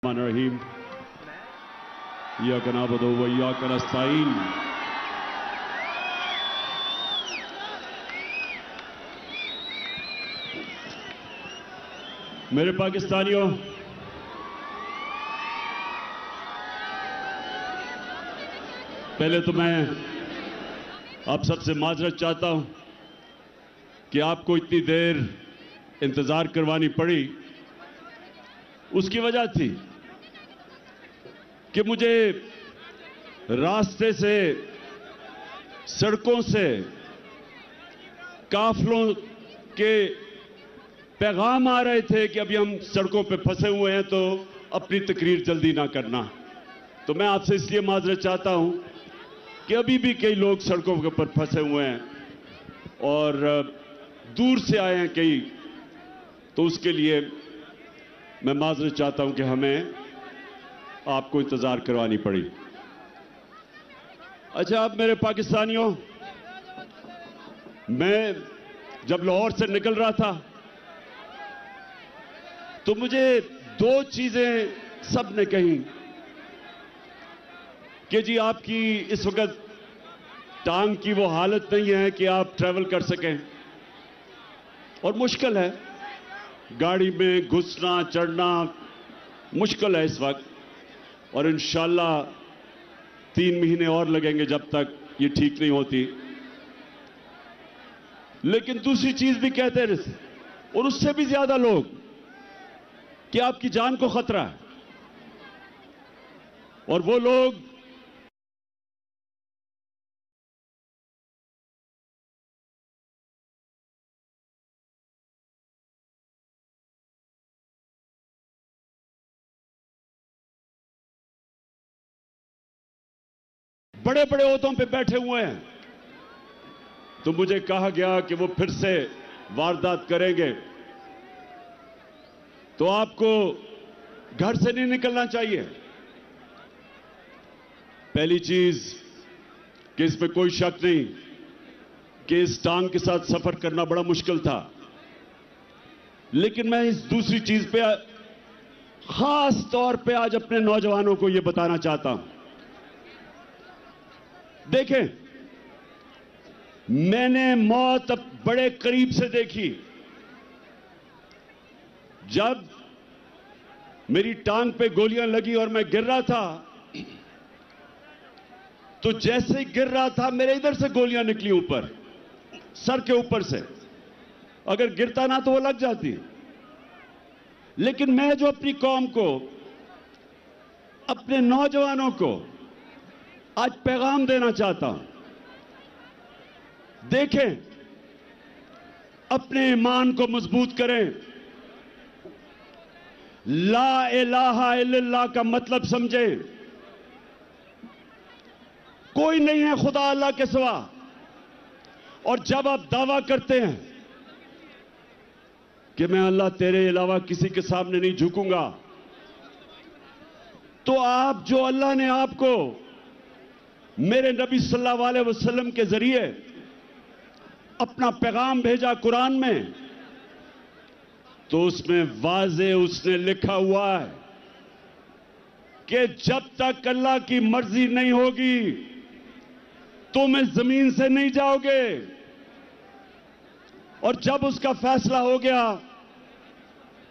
रहीम इय्याका नअबुदु व इय्याका नस्तईन। मेरे पाकिस्तानियों, पहले तो मैं आप सबसे माजरत चाहता हूं कि आपको इतनी देर इंतजार करवानी पड़ी। उसकी वजह थी कि मुझे रास्ते से, सड़कों से काफिलों के पैगाम आ रहे थे कि अभी हम सड़कों पे फंसे हुए हैं, तो अपनी तकरीर जल्दी ना करना। तो मैं आपसे इसलिए माजरत चाहता हूं कि अभी भी कई लोग सड़कों के ऊपर फंसे हुए हैं और दूर से आए हैं कई, तो उसके लिए मैं माजरत चाहता हूं कि हमें आपको इंतजार करवानी पड़ी। अच्छा, अब मेरे पाकिस्तानियों, मैं जब लाहौर से निकल रहा था तो मुझे दो चीजें सबने कही कि जी आपकी इस वक्त टांग की वो हालत नहीं है कि आप ट्रैवल कर सकें और मुश्किल है, गाड़ी में घुसना चढ़ना मुश्किल है इस वक्त, और इंशाल्लाह 3 महीने और लगेंगे जब तक ये ठीक नहीं होती। लेकिन दूसरी चीज भी कहते रहे, और उससे भी ज्यादा लोग, कि आपकी जान को खतरा है। और वो लोग बड़े बड़े ओहदों पे बैठे हुए हैं, तो मुझे कहा गया कि वो फिर से वारदात करेंगे, तो आपको घर से नहीं निकलना चाहिए। पहली चीज कि इसमें कोई शक नहीं कि इस टांग के साथ सफर करना बड़ा मुश्किल था, लेकिन मैं इस दूसरी चीज पे खास तौर पे आज अपने नौजवानों को यह बताना चाहता हूं। देखें, मैंने मौत अब बड़े करीब से देखी। जब मेरी टांग पे गोलियां लगी और मैं गिर रहा था, तो जैसे ही गिर रहा था मेरे इधर से गोलियां निकली ऊपर, सर के ऊपर से। अगर गिरता ना तो वो लग जाती। लेकिन मैं जो अपनी कौम को, अपने नौजवानों को आज पैगाम देना चाहता हूं, देखें, अपने ईमान को मजबूत करें। ला इलाहा इल्लल्लाह का मतलब समझें। कोई नहीं है खुदा अल्लाह के सिवा। और जब आप दावा करते हैं कि मैं अल्लाह तेरे अलावा किसी के सामने नहीं झुकूंगा, तो आप, जो अल्लाह ने आपको मेरे नबी सल्लल्लाहु अलैहि वसल्लम के जरिए अपना पैगाम भेजा कुरान में, तो उसमें वाज़े उसने लिखा हुआ है कि जब तक अल्लाह की मर्जी नहीं होगी तुम इस जमीन से नहीं जाओगे, और जब उसका फैसला हो गया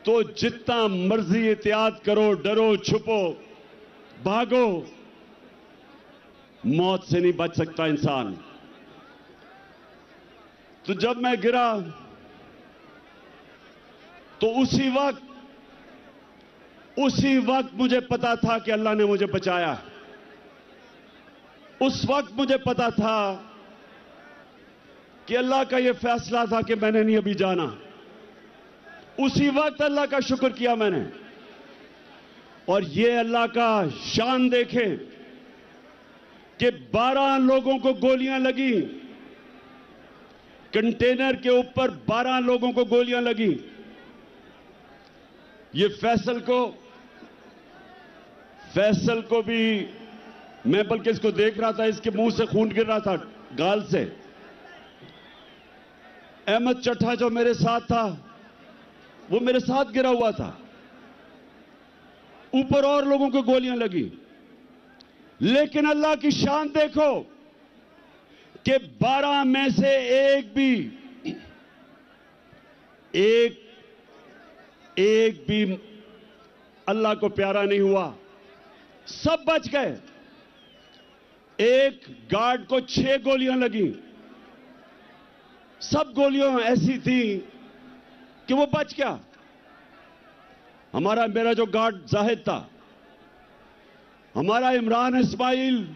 तो जितना मर्जी एहतियात करो, डरो, छुपो, भागो, मौत से नहीं बच सकता इंसान। तो जब मैं गिरा तो उसी वक्त मुझे पता था कि अल्लाह ने मुझे बचाया। उस वक्त मुझे पता था कि अल्लाह का यह फैसला था कि मैंने नहीं अभी जाना। उसी वक्त अल्लाह का शुक्र किया मैंने। और यह अल्लाह का शान देखें कि 12 लोगों को गोलियां लगी, कंटेनर के ऊपर 12 लोगों को गोलियां लगी। ये फैसल को भी, मैं बल्कि इसको देख रहा था, इसके मुंह से खून गिर रहा था, गाल से। अहमद चट्टा जो मेरे साथ था, वो मेरे साथ गिरा हुआ था। ऊपर और लोगों को गोलियां लगी। लेकिन अल्लाह की शान देखो कि 12 में से एक भी अल्लाह को प्यारा नहीं हुआ, सब बच गए। एक गार्ड को 6 गोलियां लगी, सब गोलियां ऐसी थी कि वो बच गया। मेरा जो गार्ड जाहिद था, हमारा इमरान इस्माइल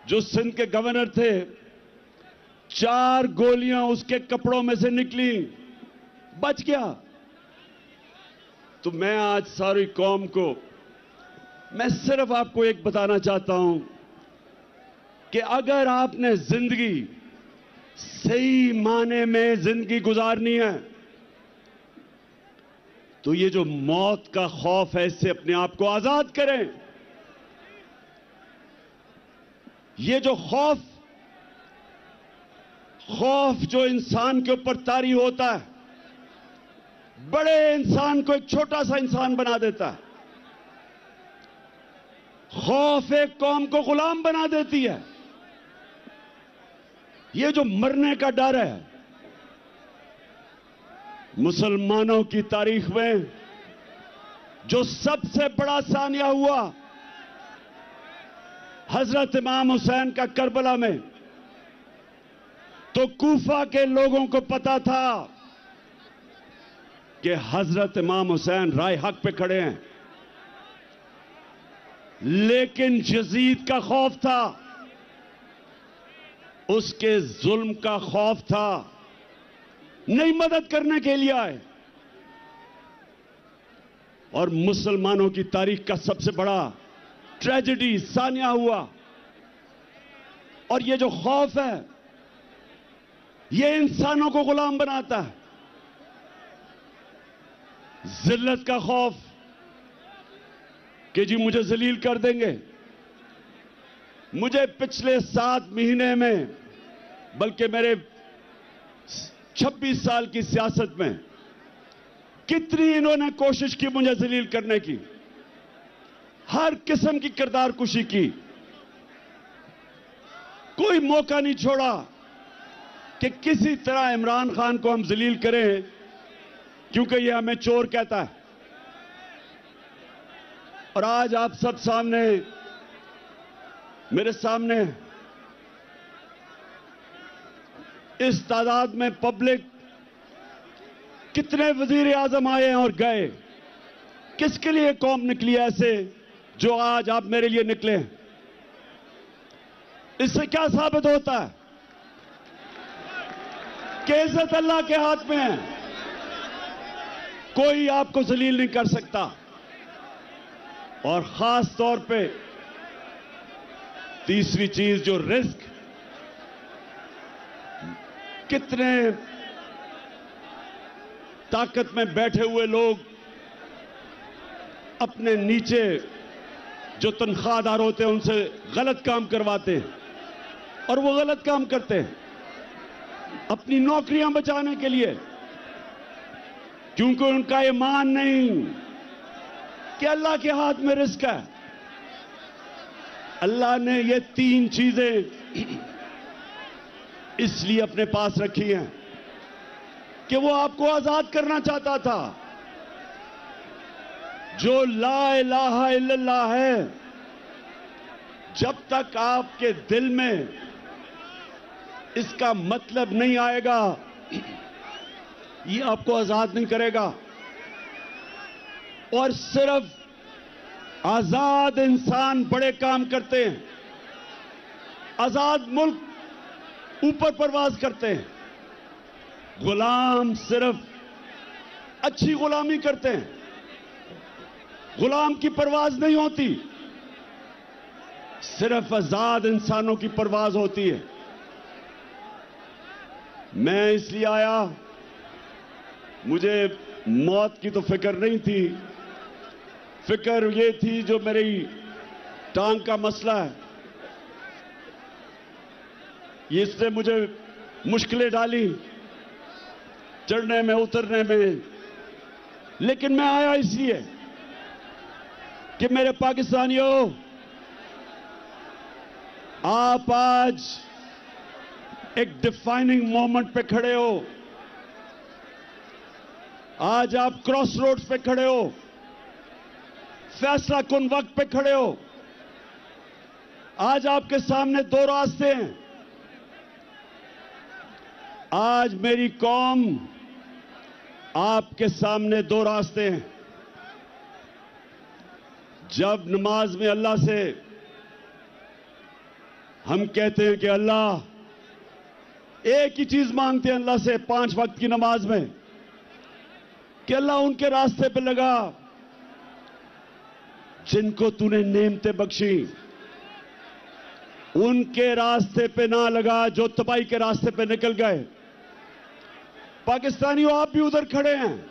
जो सिंध के गवर्नर थे, 4 गोलियां उसके कपड़ों में से निकली, बच गया। तो मैं आज सारी कौम को, मैं सिर्फ आपको एक बताना चाहता हूं कि अगर आपने जिंदगी सही माने में जिंदगी गुजारनी है तो ये जो मौत का खौफ है, इससे अपने आप को आजाद करें। ये जो खौफ जो इंसान के ऊपर तारी होता है, बड़े इंसान को एक छोटा सा इंसान बना देता है। खौफ एक कौम को गुलाम बना देती है। ये जो मरने का डर है, मुसलमानों की तारीख में जो सबसे बड़ा सानिया हुआ, हजरत इमाम हुसैन का करबला में, तो कूफा के लोगों को पता था कि हजरत इमाम हुसैन राय हक पे खड़े हैं, लेकिन यजीद का खौफ था, उसके जुल्म का खौफ था, नहीं मदद करने के लिए आए। और मुसलमानों की तारीख का सबसे बड़ा ट्रेजेडी सानिया हुआ। और ये जो खौफ है, ये इंसानों को गुलाम बनाता है। जिल्लत का खौफ कि जी मुझे जलील कर देंगे। मुझे पिछले 7 महीने में, बल्कि मेरे 26 साल की सियासत में, कितनी इन्होंने कोशिश की मुझे जलील करने की, हर किस्म की किरदार कुशी की, कोई मौका नहीं छोड़ा कि किसी तरह इमरान खान को हम जलील करें, क्योंकि ये हमें चोर कहता है। और आज आप सब सामने, मेरे सामने इस तादाद में पब्लिक, कितने वजीर आजम आए हैं और गए, किसके लिए कौम निकली ऐसे जो आज आप मेरे लिए निकले हैं? इससे क्या साबित होता है कि इज्जत अल्लाह के हाथ में है, कोई आपको जलील नहीं कर सकता। और खास तौर पे तीसरी चीज जो रिस्क, कितने ताकत में बैठे हुए लोग अपने नीचे जो तनख्वाहदार होते हैं उनसे गलत काम करवाते हैं, और वो गलत काम करते हैं अपनी नौकरियां बचाने के लिए, क्योंकि उनका ईमान नहीं कि अल्लाह के हाथ में रिस्क है। अल्लाह ने ये 3 चीजें इसलिए अपने पास रखी हैं कि वो आपको आजाद करना चाहता था। जो ला इलाहा इल्लल्लाह है, जब तक आपके दिल में इसका मतलब नहीं आएगा, ये आपको आजाद नहीं करेगा। और सिर्फ आजाद इंसान बड़े काम करते हैं, आजाद मुल्क ऊपर परवाज करते हैं, गुलाम सिर्फ अच्छी गुलामी करते हैं, गुलाम की परवाज नहीं होती, सिर्फ आजाद इंसानों की परवाज होती है। मैं इसलिए आया, मुझे मौत की तो फिक्र नहीं थी, फिक्र ये थी जो मेरी टांग का मसला है, इसने मुझे मुश्किलें डाली चढ़ने में उतरने में। लेकिन मैं आया इसलिए कि मेरे पाकिस्तानियों, आप आज एक डिफाइनिंग मोमेंट पे खड़े हो। आज आप क्रॉस रोड्स पे खड़े हो, फैसला कुन वक्त पे खड़े हो। आज आपके सामने दो रास्ते हैं। आज मेरी कौम, आपके सामने दो रास्ते हैं। जब नमाज में अल्लाह से हम कहते हैं कि अल्लाह, एक ही चीज मांगते हैं अल्लाह से 5 वक्त की नमाज में कि अल्लाह उनके रास्ते पे लगा जिनको तूने नेमतें बख्शी, उनके रास्ते पे ना लगा जो तबाही के रास्ते पे निकल गए। पाकिस्तानियों, आप भी उधर खड़े हैं।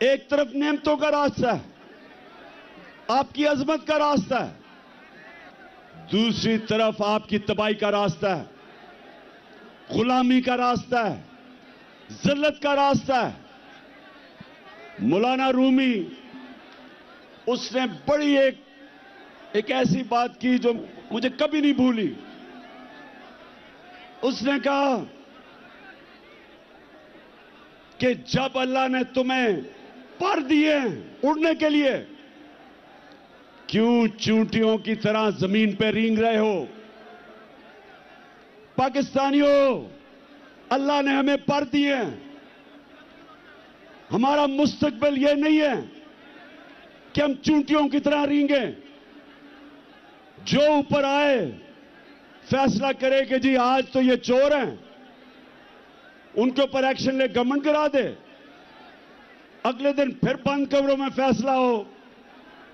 एक तरफ नेमतों का रास्ता है, आपकी अजमत का रास्ता है, दूसरी तरफ आपकी तबाही का रास्ता है, गुलामी का रास्ता है, जिल्लत का रास्ता है। मौलाना रूमी, उसने बड़ी एक ऐसी बात की जो मुझे कभी नहीं भूली। उसने कहा कि जब अल्लाह ने तुम्हें पर दिए उड़ने के लिए, क्यों चूंटियों की तरह जमीन पे रेंग रहे हो? पाकिस्तानियों, अल्लाह ने हमें पर दिए। हमारा मुस्तकबिल यह नहीं है कि हम चूंटियों की तरह रेंगे। जो ऊपर आए फैसला करे कि जी आज तो ये चोर हैं, उनके ऊपर एक्शन ले, गवर्नमेंट गिरा दे। अगले दिन फिर बंद कमरों में फैसला हो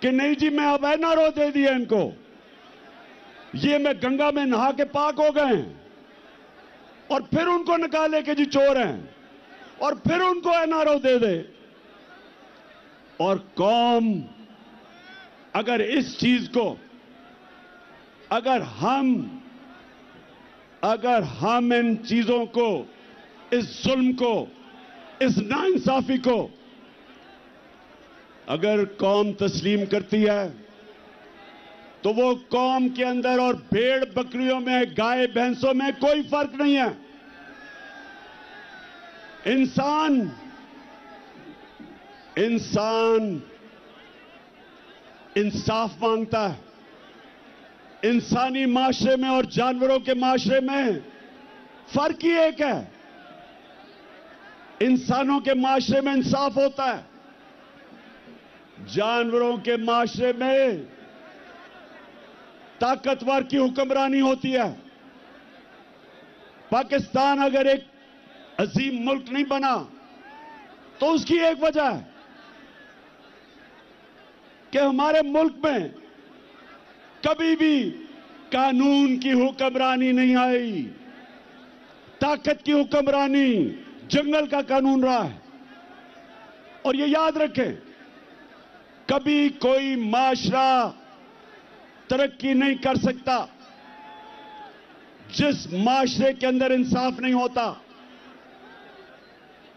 कि नहीं जी, मैं अब एनआरओ दे दिया इनको, ये मैं गंगा में नहा के पाक हो गए हैं, और फिर उनको निकाले कि जी चोर हैं, और फिर उनको एनआरओ दे दे। और कौम अगर इस चीज को, अगर हम इन चीजों को, इस जुल्म को, इस नाइंसाफी को अगर कौम तस्लीम करती है, तो वो कौम के अंदर और भेड़ बकरियों में, गाय भैंसों में कोई फर्क नहीं है। इंसान इंसाफ मांगता है। इंसानी माशरे में और जानवरों के माशरे में फर्क ही एक है। इंसानों के माशरे में इंसाफ होता है, जानवरों के माशरे में ताकतवर की हुक्मरानी होती है। पाकिस्तान अगर एक अजीम मुल्क नहीं बना तो उसकी एक वजह है कि हमारे मुल्क में कभी भी कानून की हुक्मरानी नहीं आई, ताकत की हुक्मरानी, जंगल का कानून रहा है। और ये याद रखें, कभी कोई माशरा तरक्की नहीं कर सकता जिस माशरे के अंदर इंसाफ नहीं होता।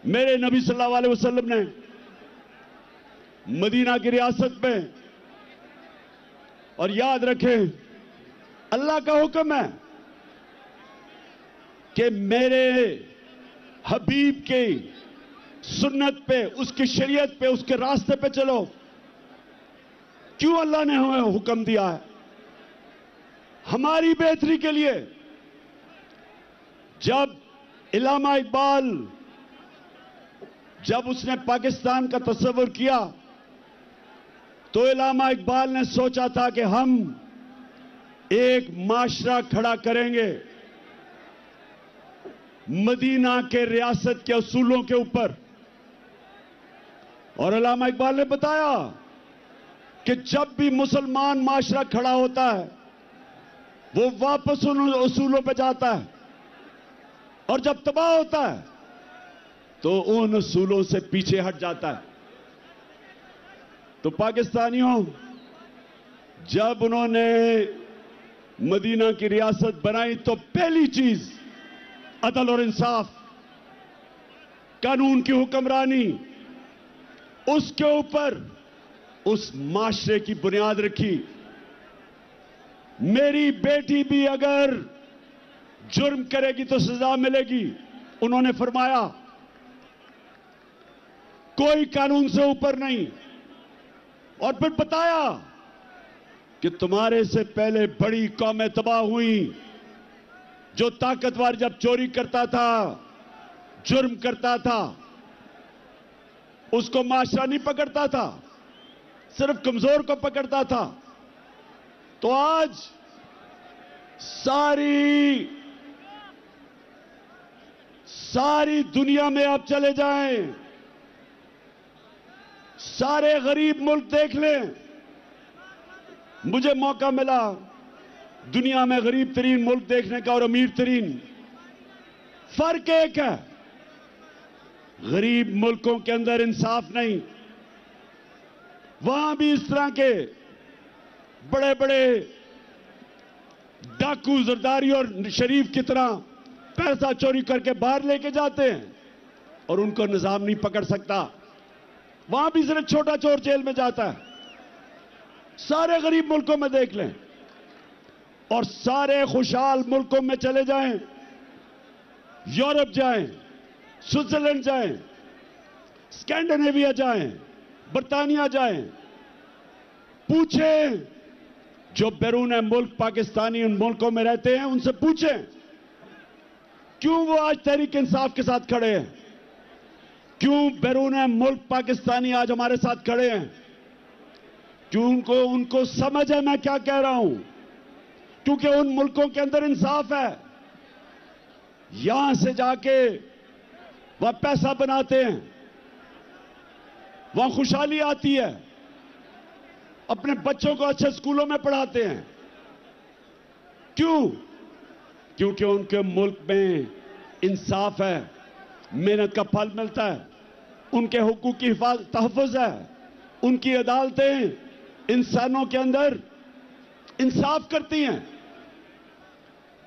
मेरे नबी सल्लल्लाहु अलैहि वसल्लम ने मदीना की रियासत में, और याद रखें अल्लाह का हुक्म है कि मेरे हबीब के सुन्नत पे, उसकी शरीयत पे, उसके रास्ते पे चलो। क्यों अल्लाह ने हमें हुक्म दिया है? हमारी बेहतरी के लिए। जब इल्लामा इकबाल, जब उसने पाकिस्तान का तस्वुर किया, तो इल्लामा इकबाल ने सोचा था कि हम एक माशरा खड़ा करेंगे मदीना के रियासत के असूलों के ऊपर। और इल्लामा इकबाल ने बताया कि जब भी मुसलमान माशरा खड़ा होता है, वो वापस उन असूलों पर जाता है, और जब तबाह होता है तो उन असूलों से पीछे हट जाता है। तो पाकिस्तानियों, जब उन्होंने मदीना की रियासत बनाई तो पहली चीज अदल और इंसाफ, कानून की हुक्मरानी, उसके ऊपर उस माशरे की बुनियाद रखी। मेरी बेटी भी अगर जुर्म करेगी तो सजा मिलेगी। उन्होंने फरमाया कोई कानून से ऊपर नहीं। और फिर बताया कि तुम्हारे से पहले बड़ी कौमें तबाह हुई। जो ताकतवर जब चोरी करता था, जुर्म करता था, उसको माशरा नहीं पकड़ता था, सिर्फ कमजोर को पकड़ता था। तो आज सारी दुनिया में आप चले जाएं, सारे गरीब मुल्क देख लें। मुझे मौका मिला दुनिया में गरीब तरीन मुल्क देखने का और अमीर तरीन। फर्क एक है, गरीब मुल्कों के अंदर इंसाफ नहीं। वहां भी इस तरह के बड़े बड़े डाकू, जरदारी और शरीफ की तरह पैसा चोरी करके बाहर लेके जाते हैं और उनको निजाम नहीं पकड़ सकता। वहां भी सिर्फ छोटा चोर जेल में जाता है। सारे गरीब मुल्कों में देख लें और सारे खुशहाल मुल्कों में चले जाएं, यूरोप जाएं, स्विट्जरलैंड जाएं, स्कैंडिनेविया जाएं, बर्तानिया जाएं, पूछें जो बैरून मुल्क पाकिस्तानी उन मुल्कों में रहते हैं, उनसे पूछें क्यों वो आज तहरीक इंसाफ के साथ खड़े हैं, क्यों बैरून मुल्क पाकिस्तानी आज हमारे साथ खड़े हैं, क्यों उनको समझ है मैं क्या कह रहा हूं। क्योंकि उन मुल्कों के अंदर इंसाफ है। यहां से जाके वह पैसा बनाते हैं, वहां खुशहाली आती है, अपने बच्चों को अच्छे स्कूलों में पढ़ाते हैं। क्यों? क्योंकि उनके मुल्क में इंसाफ है, मेहनत का फल मिलता है, उनके हुकूक की तहफ़्फ़ुज़ है, उनकी अदालतें इंसानों के अंदर इंसाफ करती हैं,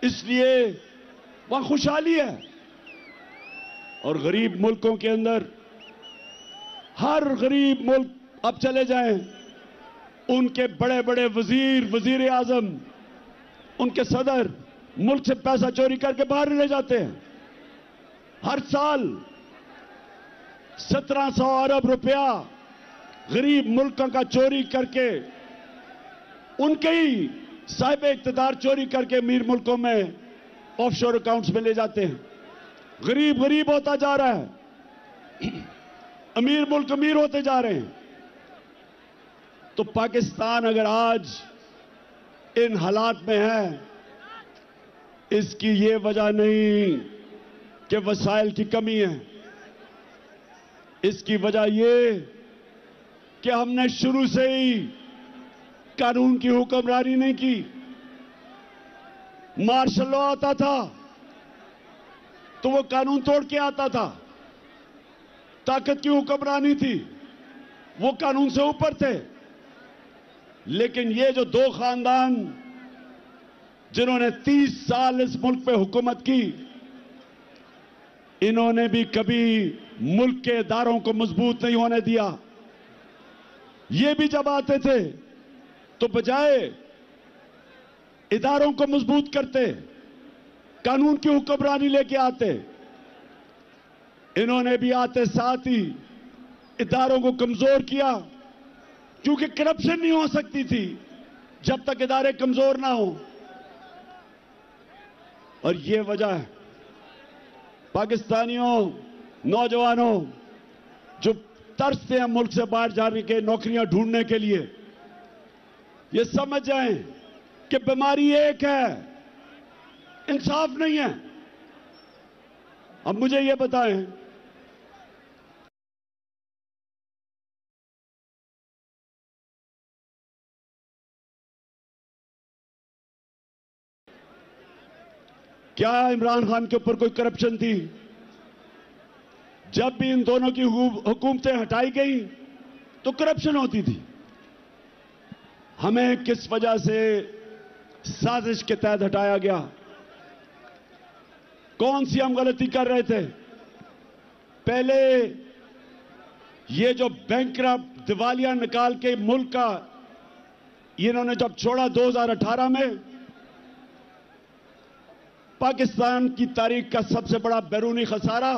इसलिए वहां खुशहाली है। और गरीब मुल्कों के अंदर, हर गरीब मुल्क अब चले जाएं, उनके बड़े बड़े वजीर आजम, उनके सदर मुल्क से पैसा चोरी करके बाहर ले जाते हैं। हर साल 1700 अरब रुपया गरीब मुल्कों का चोरी करके, उनके ही साहिब इख्तिदार चोरी करके अमीर मुल्कों में ऑफशोर अकाउंट्स में ले जाते हैं। गरीब गरीब होता जा रहा है, अमीर मुल्क अमीर होते जा रहे हैं। तो पाकिस्तान अगर आज इन हालात में है, इसकी ये वजह नहीं कि वसाइल की कमी है, इसकी वजह ये कि हमने शुरू से ही कानून की हुक्मरानी नहीं की। मार्शल लॉ आता था तो वो कानून तोड़ के आता था, ताकत की हुक्मरानी थी, वो कानून से ऊपर थे। लेकिन ये जो दो खानदान जिन्होंने 30 साल इस मुल्क पे हुकूमत की, इन्होंने भी कभी मुल्क के इदारों को मजबूत नहीं होने दिया। ये भी जब आते थे तो बजाय इदारों को मजबूत करते, कानून की हुक्मरानी लेके आते, इन्होंने भी आते साथ ही इदारों को कमजोर किया, क्योंकि करप्शन नहीं हो सकती थी जब तक इदारे कमजोर ना हो। और ये वजह है पाकिस्तानियों, नौजवानों जो तरसते हैं मुल्क से बाहर जाने के, नौकरियां ढूंढने के लिए, ये समझ जाएं कि बीमारी एक है, इंसाफ नहीं है। अब मुझे ये बताएं, क्या इमरान खान के ऊपर कोई करप्शन थी? जब भी इन दोनों की हुकूमतें हटाई गई तो करप्शन होती थी। हमें किस वजह से साजिश के तहत हटाया गया? कौन सी हम गलती कर रहे थे? पहले ये जो बैंकरप्ट दिवालिया निकाल के मुल्क का इन्होंने जब छोड़ा 2018 में, पाकिस्तान की तारीख का सबसे बड़ा बैरूनी खसारा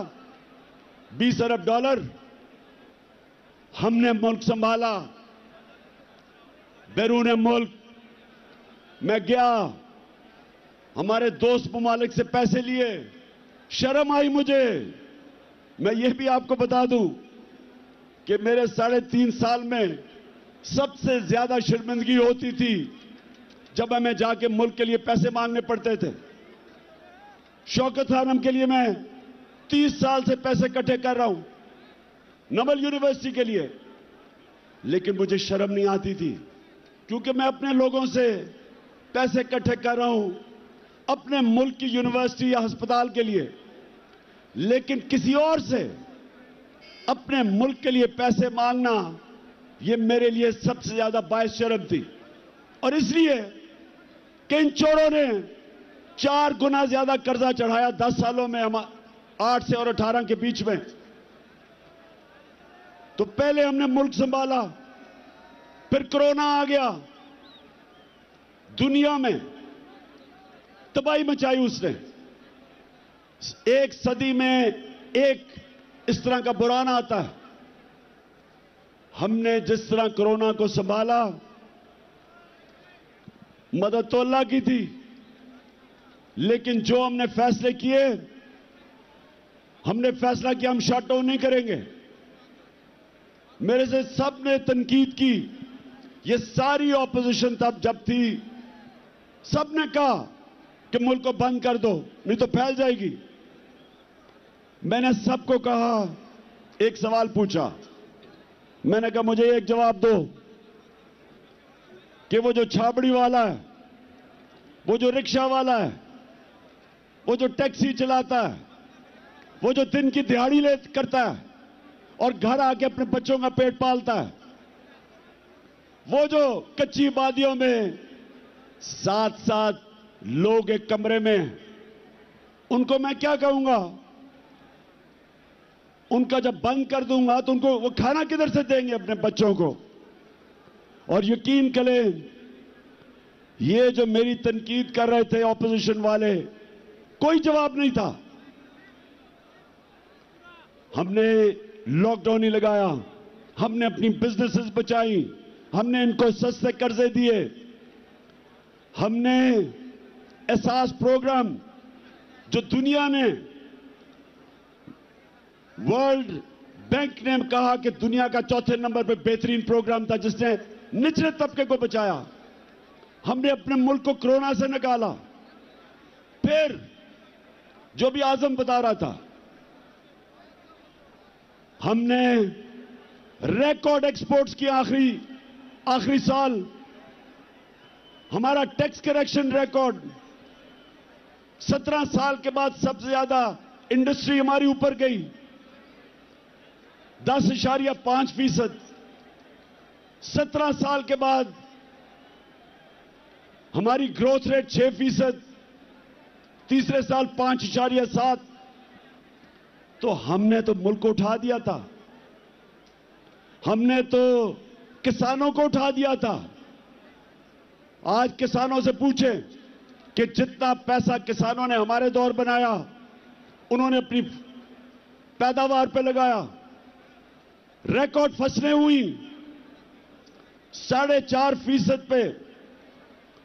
$20 अरब। हमने मुल्क संभाला, बैरून मुल्क मैं गया, हमारे दोस्त ममालिक से पैसे लिए, शर्म आई मुझे। मैं ये भी आपको बता दूं कि मेरे 3.5 साल में सबसे ज्यादा शर्मिंदगी होती थी जब हमें जाके मुल्क के लिए पैसे मांगने पड़ते थे। शौकत खानम के लिए मैं 30 साल से पैसे इकट्ठे कर रहा हूं, नवल यूनिवर्सिटी के लिए, लेकिन मुझे शर्म नहीं आती थी क्योंकि मैं अपने लोगों से पैसे इकट्ठे कर रहा हूं अपने मुल्क की यूनिवर्सिटी या अस्पताल के लिए, लेकिन किसी और से अपने मुल्क के लिए पैसे मांगना यह मेरे लिए सबसे ज्यादा बायस शर्म थी। और इसलिए कि इन चोरों ने 4 गुना ज्यादा कर्जा चढ़ाया 10 सालों में, हम 8 से और 18 के बीच में। तो पहले हमने मुल्क संभाला, फिर कोरोना आ गया, दुनिया में तबाही मचाई उसने। एक सदी में एक इस तरह का बुरान आता है। हमने जिस तरह कोरोना को संभाला, मदद तो अल्लाह की थी, लेकिन जो हमने फैसले किए, हमने फैसला किया हम शट डाउन नहीं करेंगे। मेरे से सबने तनकीद की, ये सारी ऑपोजिशन तब जब थी, सबने कहा कि मुल्क को बंद कर दो नहीं तो फैल जाएगी। मैंने सबको कहा, एक सवाल पूछा, मैंने कहा मुझे एक जवाब दो कि वो जो छाबड़ी वाला है, वो जो रिक्शा वाला है, वो जो टैक्सी चलाता है, वो जो दिन की दिहाड़ी ले करता है और घर आके अपने बच्चों का पेट पालता है, वो जो कच्ची वादियों में 7-7 लोग एक कमरे में, उनको मैं क्या कहूंगा? उनका जब बंद कर दूंगा तो उनको वो खाना किधर से देंगे अपने बच्चों को? और यकीन करें, ये जो मेरी तनकीद कर रहे थे ऑपोजिशन वाले, कोई जवाब नहीं था। हमने लॉकडाउन ही लगाया, हमने अपनी बिजनेसेस बचाई, हमने इनको सस्ते कर्जे दिए, हमने एहसास प्रोग्राम जो दुनिया ने, वर्ल्ड बैंक ने कहा कि दुनिया का 4थे नंबर पे बेहतरीन प्रोग्राम था जिसने निचले तबके को बचाया, हमने अपने मुल्क को कोरोना से निकाला। फिर जो भी आजम बता रहा था, हमने रिकॉर्ड एक्सपोर्ट्स की। आखिरी साल हमारा टैक्स करेक्शन रिकॉर्ड, 17 साल के बाद सबसे ज्यादा इंडस्ट्री हमारी ऊपर गई, 10.5%। 17 साल के बाद हमारी ग्रोथ रेट 6%, तीसरे साल 5.7। तो हमने तो मुल्क को उठा दिया था, हमने तो किसानों को उठा दिया था। आज किसानों से पूछें कि जितना पैसा किसानों ने हमारे दौर बनाया, उन्होंने अपनी पैदावार पे लगाया, रिकॉर्ड फसलें हुई, 4.5% पे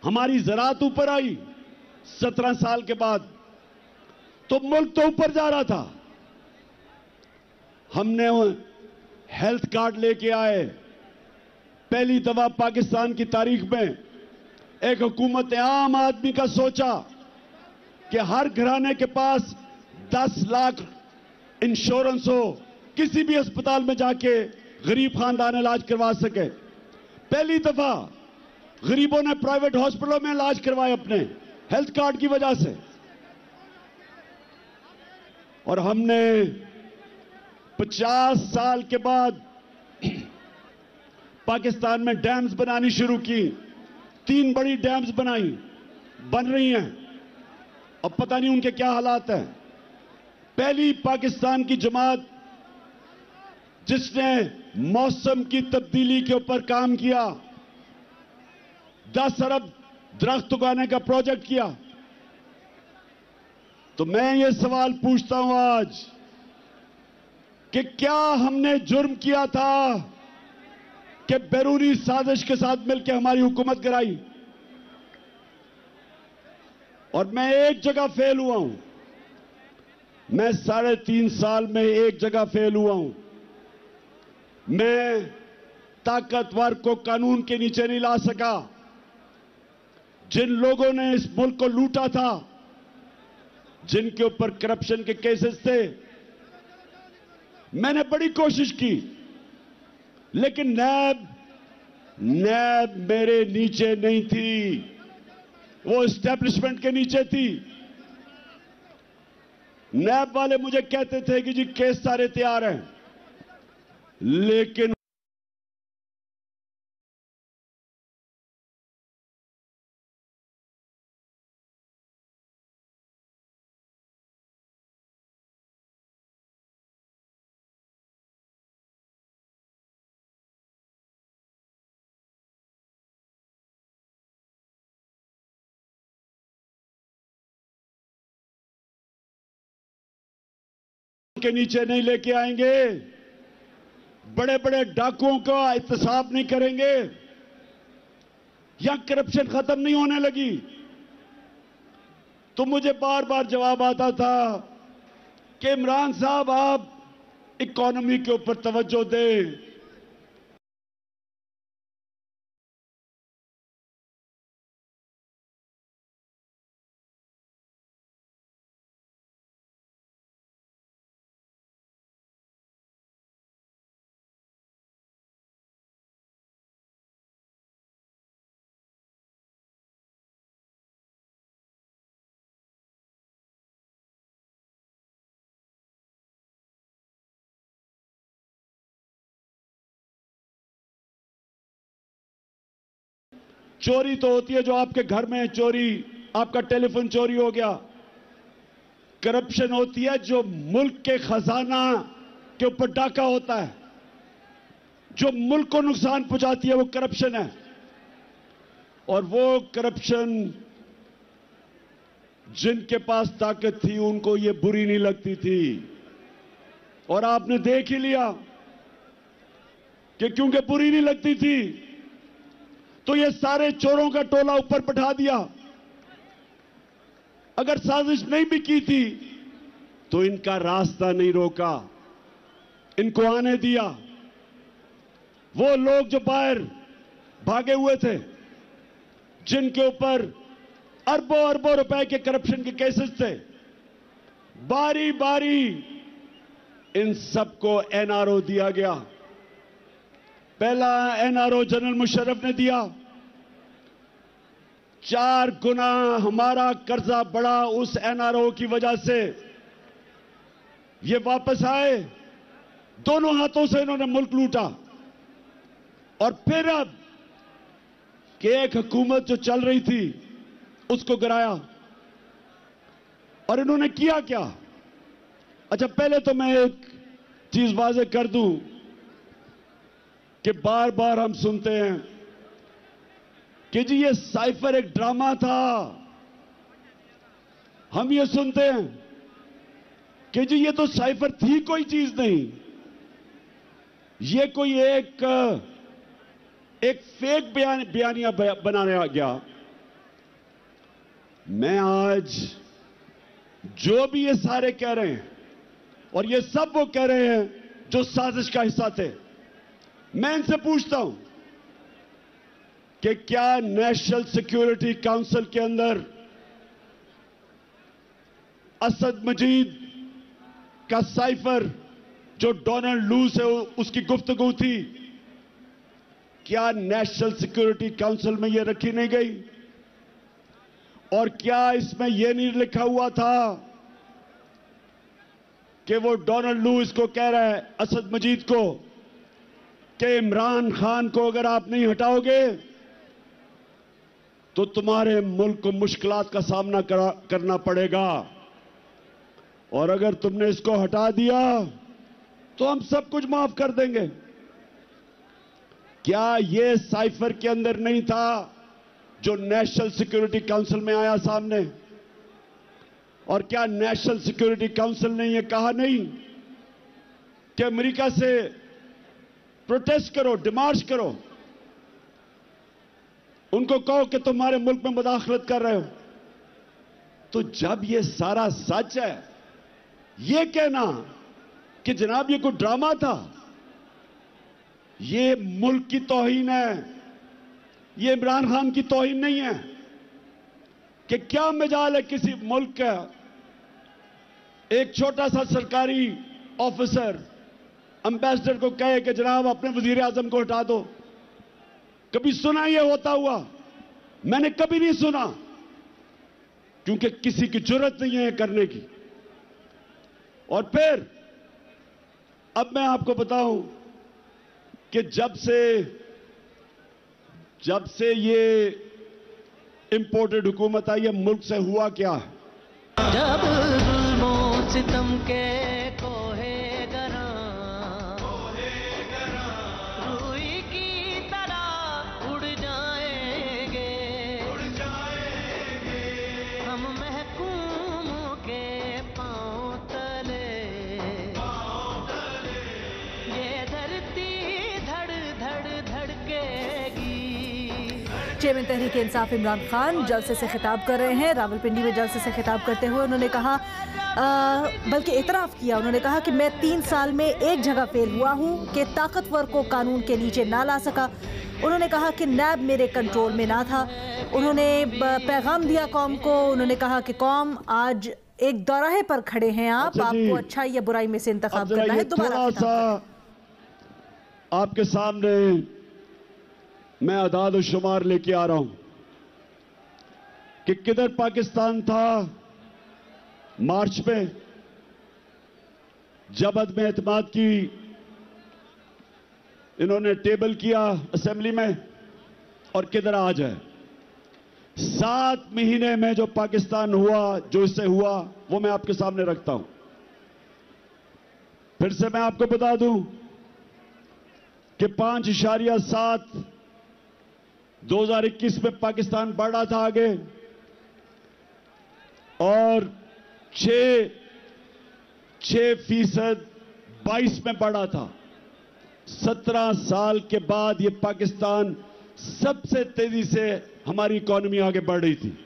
हमारी ज़राअत ऊपर आई 17 साल के बाद। तो मुल्क तो ऊपर जा रहा था। हमने हेल्थ कार्ड लेके आए, पहली दफा पाकिस्तान की तारीख में एक हुकूमत ने आम आदमी का सोचा कि हर घराने के पास 10 लाख इंश्योरेंस हो, किसी भी अस्पताल में जाके गरीब खानदान इलाज करवा सके। पहली दफा गरीबों ने प्राइवेट हॉस्पिटलों में इलाज करवाए अपने हेल्थ कार्ड की वजह से। और हमने 50 साल के बाद पाकिस्तान में डैम्स बनानी शुरू की। 3 बड़ी डैम्स बन रही हैं, अब पता नहीं उनके क्या हालात हैं। पहली पाकिस्तान की जमात जिसने मौसम की तब्दीली के ऊपर काम किया, 10 अरब दरख्त उगाने का प्रोजेक्ट किया। तो मैं ये सवाल पूछता हूं आज कि क्या हमने जुर्म किया था कि बैरूनी साजिश के साथ मिलकर हमारी हुकूमत गिराई? और मैं एक जगह फेल हुआ हूं, मैं 3.5 साल में एक जगह फेल हुआ हूं। मैं ताकतवर को कानून के नीचे नहीं ला सका। जिन लोगों ने इस मुल्क को लूटा था, जिनके ऊपर करप्शन के केसेस थे, मैंने बड़ी कोशिश की, लेकिन नैब मेरे नीचे नहीं थी, वो एस्टेब्लिशमेंट के नीचे थी। नैब वाले मुझे कहते थे कि जी केस सारे तैयार हैं, लेकिन के नीचे नहीं लेके आएंगे, बड़े बड़े डाकुओं का एहतसाब नहीं करेंगे, या करप्शन खत्म नहीं होने लगी। तो मुझे बार बार जवाब आता था कि इमरान साहब आप इकोनॉमी के ऊपर तवज्जो दें। चोरी तो होती है जो आपके घर में चोरी, आपका टेलीफोन चोरी हो गया। करप्शन होती है जो मुल्क के खजाना के ऊपर डाका होता है, जो मुल्क को नुकसान पहुंचाती है, वो करप्शन है। और वो करप्शन जिनके पास ताकत थी उनको ये बुरी नहीं लगती थी। और आपने देख ही लिया कि क्योंकि बुरी नहीं लगती थी तो ये सारे चोरों का टोला ऊपर बैठा दिया। अगर साजिश नहीं भी की थी तो इनका रास्ता नहीं रोका, इनको आने दिया। वो लोग जो बाहर भागे हुए थे, जिनके ऊपर अरबों अरबों रुपए के करप्शन के केसेस थे, बारी बारी इन सबको एनआरओ दिया गया। पहला एनआरओ जनरल मुशर्रफ ने दिया, 4 गुना हमारा कर्जा बढ़ा उस एनआरओ की वजह से। ये वापस आए, दोनों हाथों से इन्होंने मुल्क लूटा। और फिर अब कि एक हुकूमत जो चल रही थी उसको गिराया। और इन्होंने किया क्या? अच्छा, पहले तो मैं एक चीज वाज़ेह कर दूं कि बार बार हम सुनते हैं कि जी ये साइफर एक ड्रामा था। हम ये सुनते हैं कि जी ये तो साइफर थी कोई चीज नहीं, ये कोई एक फेक बयानिया बनाया गया। मैं आज जो भी ये सारे कह रहे हैं, और ये सब वो कह रहे हैं जो साजिश का हिस्सा थे, मैं इनसे पूछता हूं कि क्या नेशनल सिक्योरिटी काउंसिल के अंदर असद मजीद का साइफर जो डोनाल्ड लू से उसकी गुफ्तगू थी, क्या नेशनल सिक्योरिटी काउंसिल में यह रखी नहीं गई? और क्या इसमें यह नहीं लिखा हुआ था कि वो डोनाल्ड लू इसको कह रहा है असद मजीद को कि इमरान खान को अगर आप नहीं हटाओगे तो तुम्हारे मुल्क को मुश्किलात का सामना करना पड़ेगा, और अगर तुमने इसको हटा दिया तो हम सब कुछ माफ कर देंगे। क्या ये साइफर के अंदर नहीं था जो नेशनल सिक्योरिटी काउंसिल में आया सामने? और क्या नेशनल सिक्योरिटी काउंसिल ने यह कहा नहीं कि अमेरिका से प्रोटेस्ट करो, डिमार्च करो, उनको कहो कि तुम्हारे मुल्क में मुदाखलत कर रहे हो? तो जब ये सारा सच है, ये कहना कि जनाब ये कोई ड्रामा था, ये मुल्क की तौहीन है, ये इमरान खान की तौहीन नहीं है। कि क्या मजाल है किसी मुल्क का एक छोटा सा सरकारी ऑफिसर एम्बेसडर को कहे कि जनाब अपने वजीर आजम को हटा दो? कभी सुना यह होता हुआ? मैंने कभी नहीं सुना, क्योंकि किसी की जुर्रत नहीं है करने की। और फिर अब मैं आपको बताऊं कि जब से ये इंपोर्टेड हुकूमत आई है, मुल्क से हुआ क्या है? जब जुल्मों सितम के कोहे गरा रूई की तरह उड़ जाएंगे हम महकूमों के पांव तले, ये धरती धड़ धड़ धड़केगी। चेयरमैन तहरीक इंसाफ इमरान खान जलसे से खिताब कर रहे हैं। रावलपिंडी में जलसे से खिताब करते हुए उन्होंने कहा, बल्कि इतराफ़ किया, उन्होंने कहा कि मैं 3 साल में एक जगह फेल हुआ हूं कि ताकतवर को कानून के नीचे ना ला सका। उन्होंने कहा कि नैब मेरे कंट्रोल में ना था। उन्होंने पैगाम दिया कौम को। उन्होंने कहा कि कौम आज एक दौराहे पर खड़े हैं, आपको अच्छाई या बुराई में से इंतखाब करना है। दोबारा आपके सामने मैं अदाद और शुमार लेके आ रहा हूं कि किधर पाकिस्तान था मार्च में जब अदम एतमाद की इन्होंने टेबल किया असेंबली में, और किधर आज है। 7 महीने में जो पाकिस्तान हुआ, जो इससे हुआ, वो मैं आपके सामने रखता हूं। फिर से मैं आपको बता दूं कि 5.7 2021 में पाकिस्तान बढ़ा था आगे, और 6% 22 में बढ़ा था। 17 साल के बाद ये पाकिस्तान सबसे तेजी से हमारी इकॉनमी आगे बढ़ रही थी।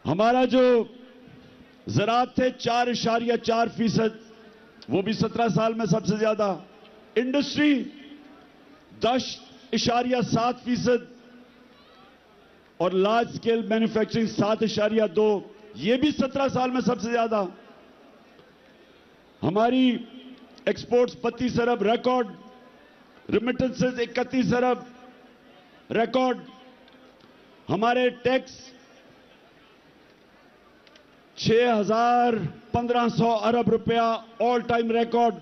हमारा जो ज़राअत थे 4.4%, वो भी 17 साल में सबसे ज्यादा। इंडस्ट्री 10.7% और लार्ज स्केल मैन्युफैक्चरिंग 7.2, ये भी 17 साल में सबसे ज्यादा। हमारी एक्सपोर्ट्स 32 अरब रिकॉर्ड, रिमिटेंसेस 31 अरब रिकॉर्ड, हमारे टैक्स 6,1500 अरब रुपया ऑल टाइम रिकॉर्ड।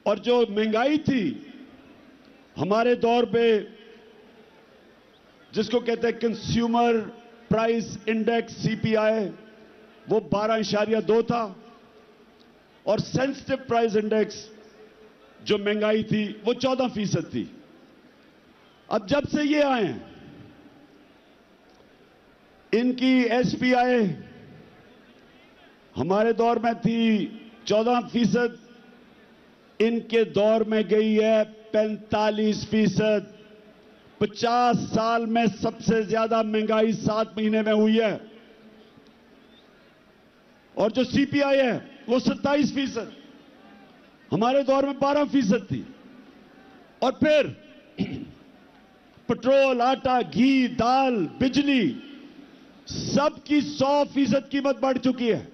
और जो महंगाई थी हमारे दौर पे, जिसको कहते हैं कंज्यूमर प्राइस इंडेक्स CPI, वो 12.2 था, और सेंसिटिव प्राइस इंडेक्स जो महंगाई थी वो 14% थी। अब जब से ये आए हैं, इनकी SPI हमारे दौर में थी 14%, इनके दौर में गई है 45%। 50 साल में सबसे ज्यादा महंगाई 7 महीने में हुई है। और जो CPI है वो 27%, हमारे दौर में 12% थी। और फिर पेट्रोल, आटा, घी, दाल, बिजली, सबकी 100% कीमत बढ़ चुकी है।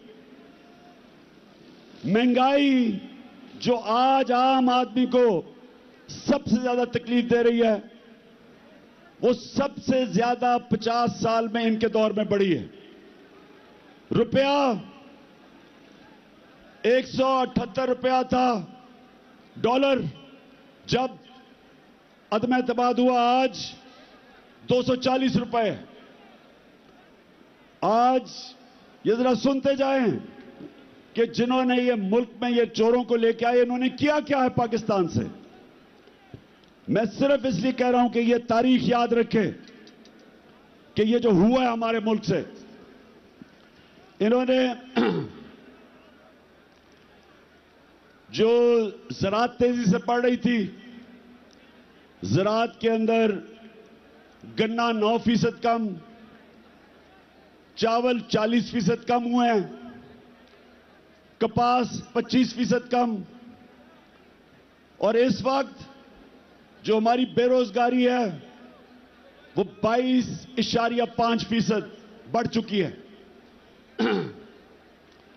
महंगाई जो आज आम आदमी को सबसे ज्यादा तकलीफ दे रही है, वो सबसे ज्यादा 50 साल में इनके दौर में बढ़ी है। रुपया 178 रुपया था डॉलर जब अदम एतमाद हुआ, आज 240 रुपए। आज ये जरा सुनते जाएं, कि जिन्होंने ये मुल्क में ये चोरों को लेके आए, इन्होंने किया क्या है पाकिस्तान से। मैं सिर्फ इसलिए कह रहा हूं कि ये तारीख याद रखे कि ये जो हुआ है हमारे मुल्क से, इन्होंने जो ज़राअत तेजी से बढ़ रही थी, ज़राअत के अंदर गन्ना 9% कम, चावल 40% कम हुए हैं, कपास 25% कम, और इस वक्त जो हमारी बेरोजगारी है वो 22.5% बढ़ चुकी है।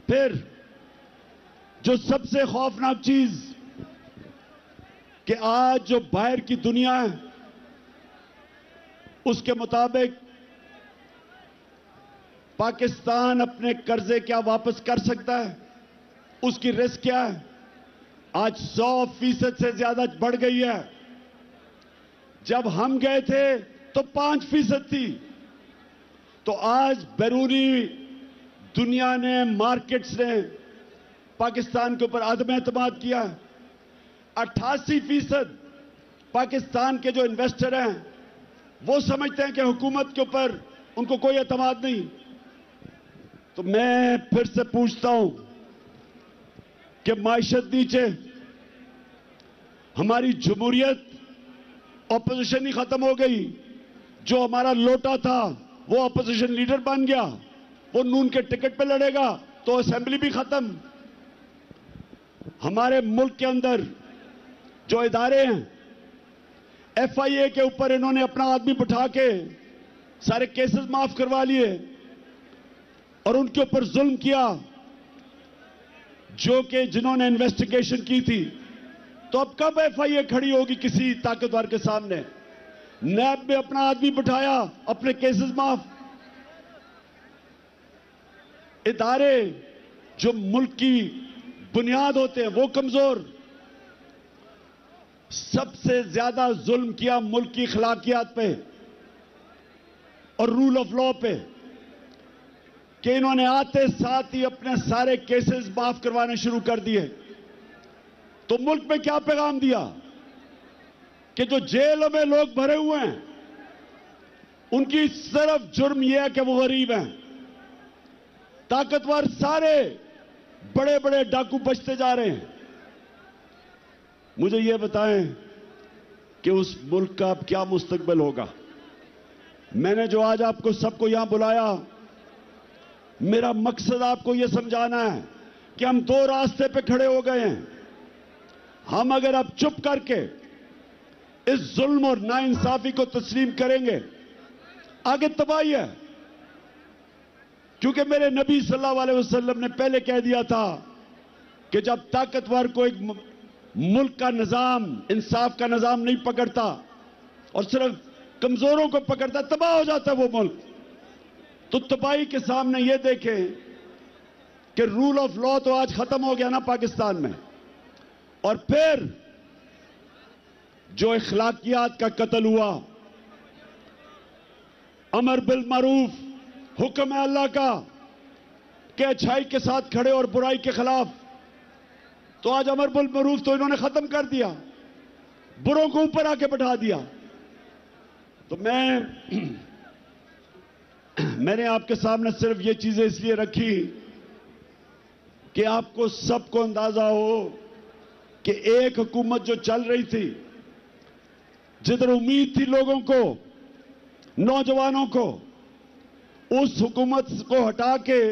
फिर जो सबसे खौफनाक चीज कि आज जो बाहर की दुनिया है उसके मुताबिक पाकिस्तान अपने कर्जे क्या वापस कर सकता है, उसकी रिस्क क्या है, आज 100% से ज्यादा बढ़ गई है। जब हम गए थे तो 5% थी। तो आज बैरूनी दुनिया ने, मार्केट्स ने पाकिस्तान के ऊपर अदम एतमाद किया। 88% पाकिस्तान के जो इन्वेस्टर हैं वो समझते हैं कि हुकूमत के ऊपर उनको कोई एतमाद नहीं। तो मैं फिर से पूछता हूं कि माइशत नीचे, हमारी जमहूरियत, ऑपोजिशन ही खत्म हो गई। जो हमारा लोटा था वो ऑपोजिशन लीडर बन गया, वो नून के टिकट पे लड़ेगा, तो असेंबली भी खत्म। हमारे मुल्क के अंदर जो इदारे हैं, FIA के ऊपर इन्होंने अपना आदमी बिठा के सारे केसेस माफ करवा लिए और उनके ऊपर जुल्म किया, जो कि जिन्होंने इन्वेस्टिगेशन की थी। तो अब कब FIA खड़ी होगी किसी ताकतवर के सामने? नैब में अपना आदमी बिठाया, अपने केसेस माफ। इदारे जो मुल्क की बुनियाद होते हैं वो कमजोर। सबसे ज्यादा जुल्म किया मुल्क की अखलाकियात पे और रूल ऑफ लॉ पे, कि इन्होंने आते साथ ही अपने सारे केसेस माफ करवाने शुरू कर दिए। तो मुल्क में क्या पैगाम दिया कि जो जेलों में लोग भरे हुए हैं उनकी सिर्फ जुर्म यह है कि वो गरीब हैं। ताकतवर सारे बड़े बड़े डाकू बचते जा रहे हैं। मुझे यह बताएं कि उस मुल्क का अब क्या मुस्तकबिल होगा। मैंने जो आज आपको सबको यहां बुलाया, मेरा मकसद आपको यह समझाना है कि हम दो रास्ते पे खड़े हो गए हैं। हम अगर अब चुप करके इस जुल्म और नाइंसाफी को तस्लीम करेंगे, आगे तबाही है। क्योंकि मेरे नबी सल्लल्लाहु अलैहि वसल्लम ने पहले कह दिया था कि जब ताकतवर को एक मुल्क का निजाम, इंसाफ का निजाम नहीं पकड़ता और सिर्फ कमजोरों को पकड़ता, तबाह हो जाता है वो मुल्क। तो तबाही के सामने ये देखें कि रूल ऑफ लॉ तो आज खत्म हो गया ना पाकिस्तान में, और फिर जो इखलाकियात का कत्ल हुआ, अमर बिल मारूफ, हुक्म है अल्लाह का कि अच्छाई के साथ खड़े और बुराई के खिलाफ। तो आज अमर बिल मारूफ तो इन्होंने खत्म कर दिया, बुरों को ऊपर आके बैठा दिया। तो मैंने आपके सामने सिर्फ ये चीजें इसलिए रखी कि आपको सबको अंदाजा हो कि एक हुकूमत जो चल रही थी, जिधर उम्मीद थी लोगों को, नौजवानों को, उस हुकूमत को हटा के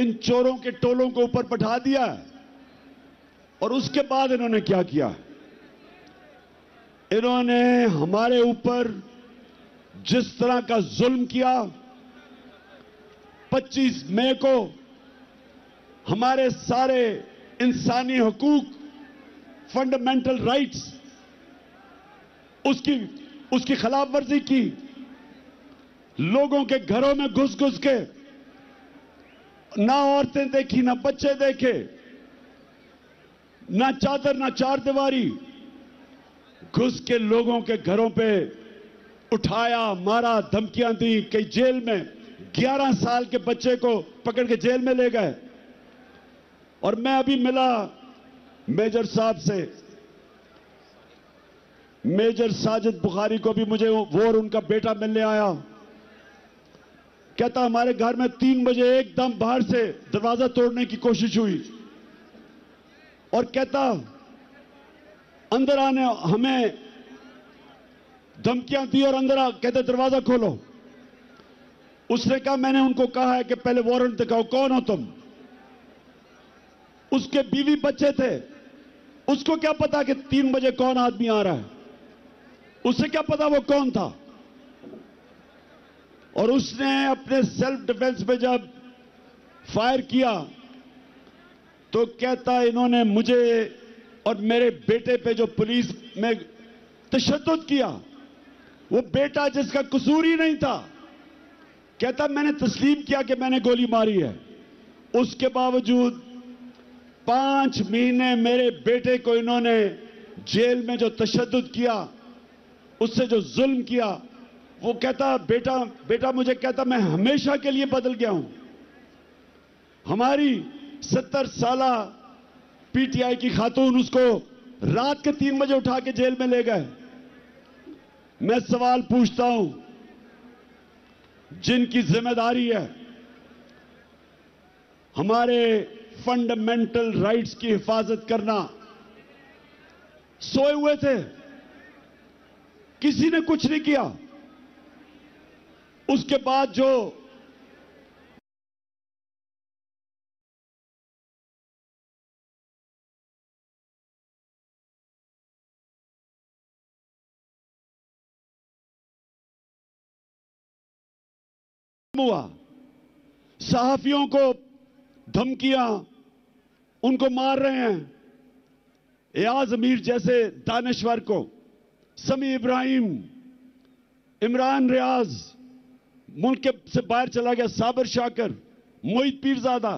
इन चोरों के टोलों को ऊपर बैठा दिया। और उसके बाद इन्होंने क्या किया? इन्होंने हमारे ऊपर जिस तरह का जुल्म किया, 25 मई को हमारे सारे इंसानी हकूक, फंडामेंटल राइट्स, उसकी खिलाफ वर्जी की। लोगों के घरों में घुस घुस के ना औरतें देखी, ना बच्चे देखे, ना चादर, ना चारदीवारी, घुस के लोगों के घरों पे उठाया, मारा, धमकियां दी। कई जेल में 11 साल के बच्चे को पकड़ के जेल में ले गए। और मैं अभी मिला मेजर साहब से, मेजर साजिद बुखारी को भी मुझे वो और उनका बेटा मिलने आया। कहता हमारे घर में 3 बजे एकदम बाहर से दरवाजा तोड़ने की कोशिश हुई और कहता अंदर आने हमें धमकियां दी और अंदर कहते दरवाजा खोलो। उसने कहा मैंने उनको कहा है कि पहले वारंट दिखाओ, कौन हो तुम? उसके बीवी बच्चे थे, उसको क्या पता कि 3 बजे कौन आदमी आ रहा है? उसे क्या पता वो कौन था? और उसने अपने सेल्फ डिफेंस में जब फायर किया तो कहता इन्होंने मुझे और मेरे बेटे पे जो पुलिस में तशद्दुद किया, वो बेटा जिसका कसूर ही नहीं था, कहता मैंने तस्लीम किया कि मैंने गोली मारी है। उसके बावजूद 5 महीने मेरे बेटे को इन्होंने जेल में जो तशद्दुद किया, उससे जो जुल्म किया, वो कहता बेटा मुझे कहता मैं हमेशा के लिए बदल गया हूं। हमारी 70 साला पीटीआई की खातून उसको रात के 3 बजे उठा के जेल में ले गए। मैं सवाल पूछता हूं, जिनकी जिम्मेदारी है हमारे फंडामेंटल राइट्स की हिफाजत करना, सोए हुए थे, किसी ने कुछ नहीं किया। उसके बाद जो हुआ, सहाफियों को धमकियां, उनको मार रहे हैं। एयाज अमीर जैसे दानिश्वर को, समी इब्राहिम, इमरान रियाज मुल्क से बाहर चला गया, साबिर शाकर, मोहित पीरजादा,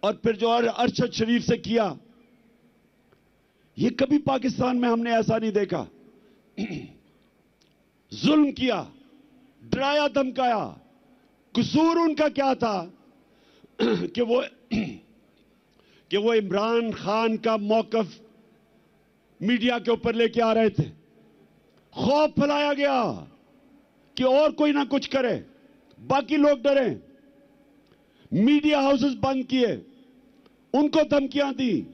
और फिर जो अरशद शरीफ से किया, ये कभी पाकिस्तान में हमने ऐसा नहीं देखा। जुल्म किया, डराया धमकाया। कसूर उनका क्या था कि वो इमरान खान का मौकफ मीडिया के ऊपर लेके आ रहे थे। खौफ फैलाया गया कि और कोई ना कुछ करे, बाकी लोग डरे। मीडिया हाउसेस बंद किए, उनको धमकियां दी।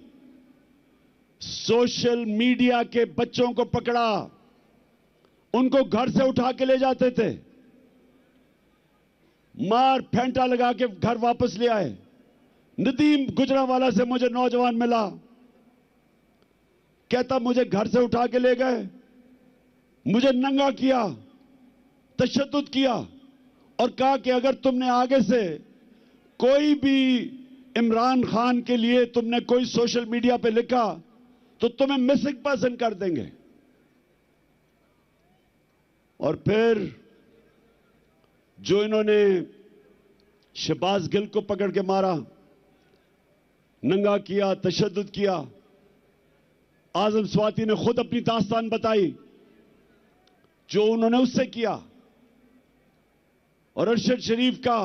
सोशल मीडिया के बच्चों को पकड़ा, उनको घर से उठा के ले जाते थे, मार फेंटा लगा के घर वापस ले आए। नदीम गुजरावाला से मुझे नौजवान मिला, कहता मुझे घर से उठा के ले गए, मुझे नंगा किया, तशद्दुद किया और कहा कि अगर तुमने आगे से कोई भी इमरान खान के लिए तुमने कोई सोशल मीडिया पे लिखा तो तुम्हें मिसिंग पर्सन कर देंगे। और फिर जो इन्होंने शहबाज गिल को पकड़ के मारा, नंगा किया, तशद्दुद किया, आजम स्वाति ने खुद अपनी दास्तान बताई जो उन्होंने उससे किया। और अरशद शरीफ का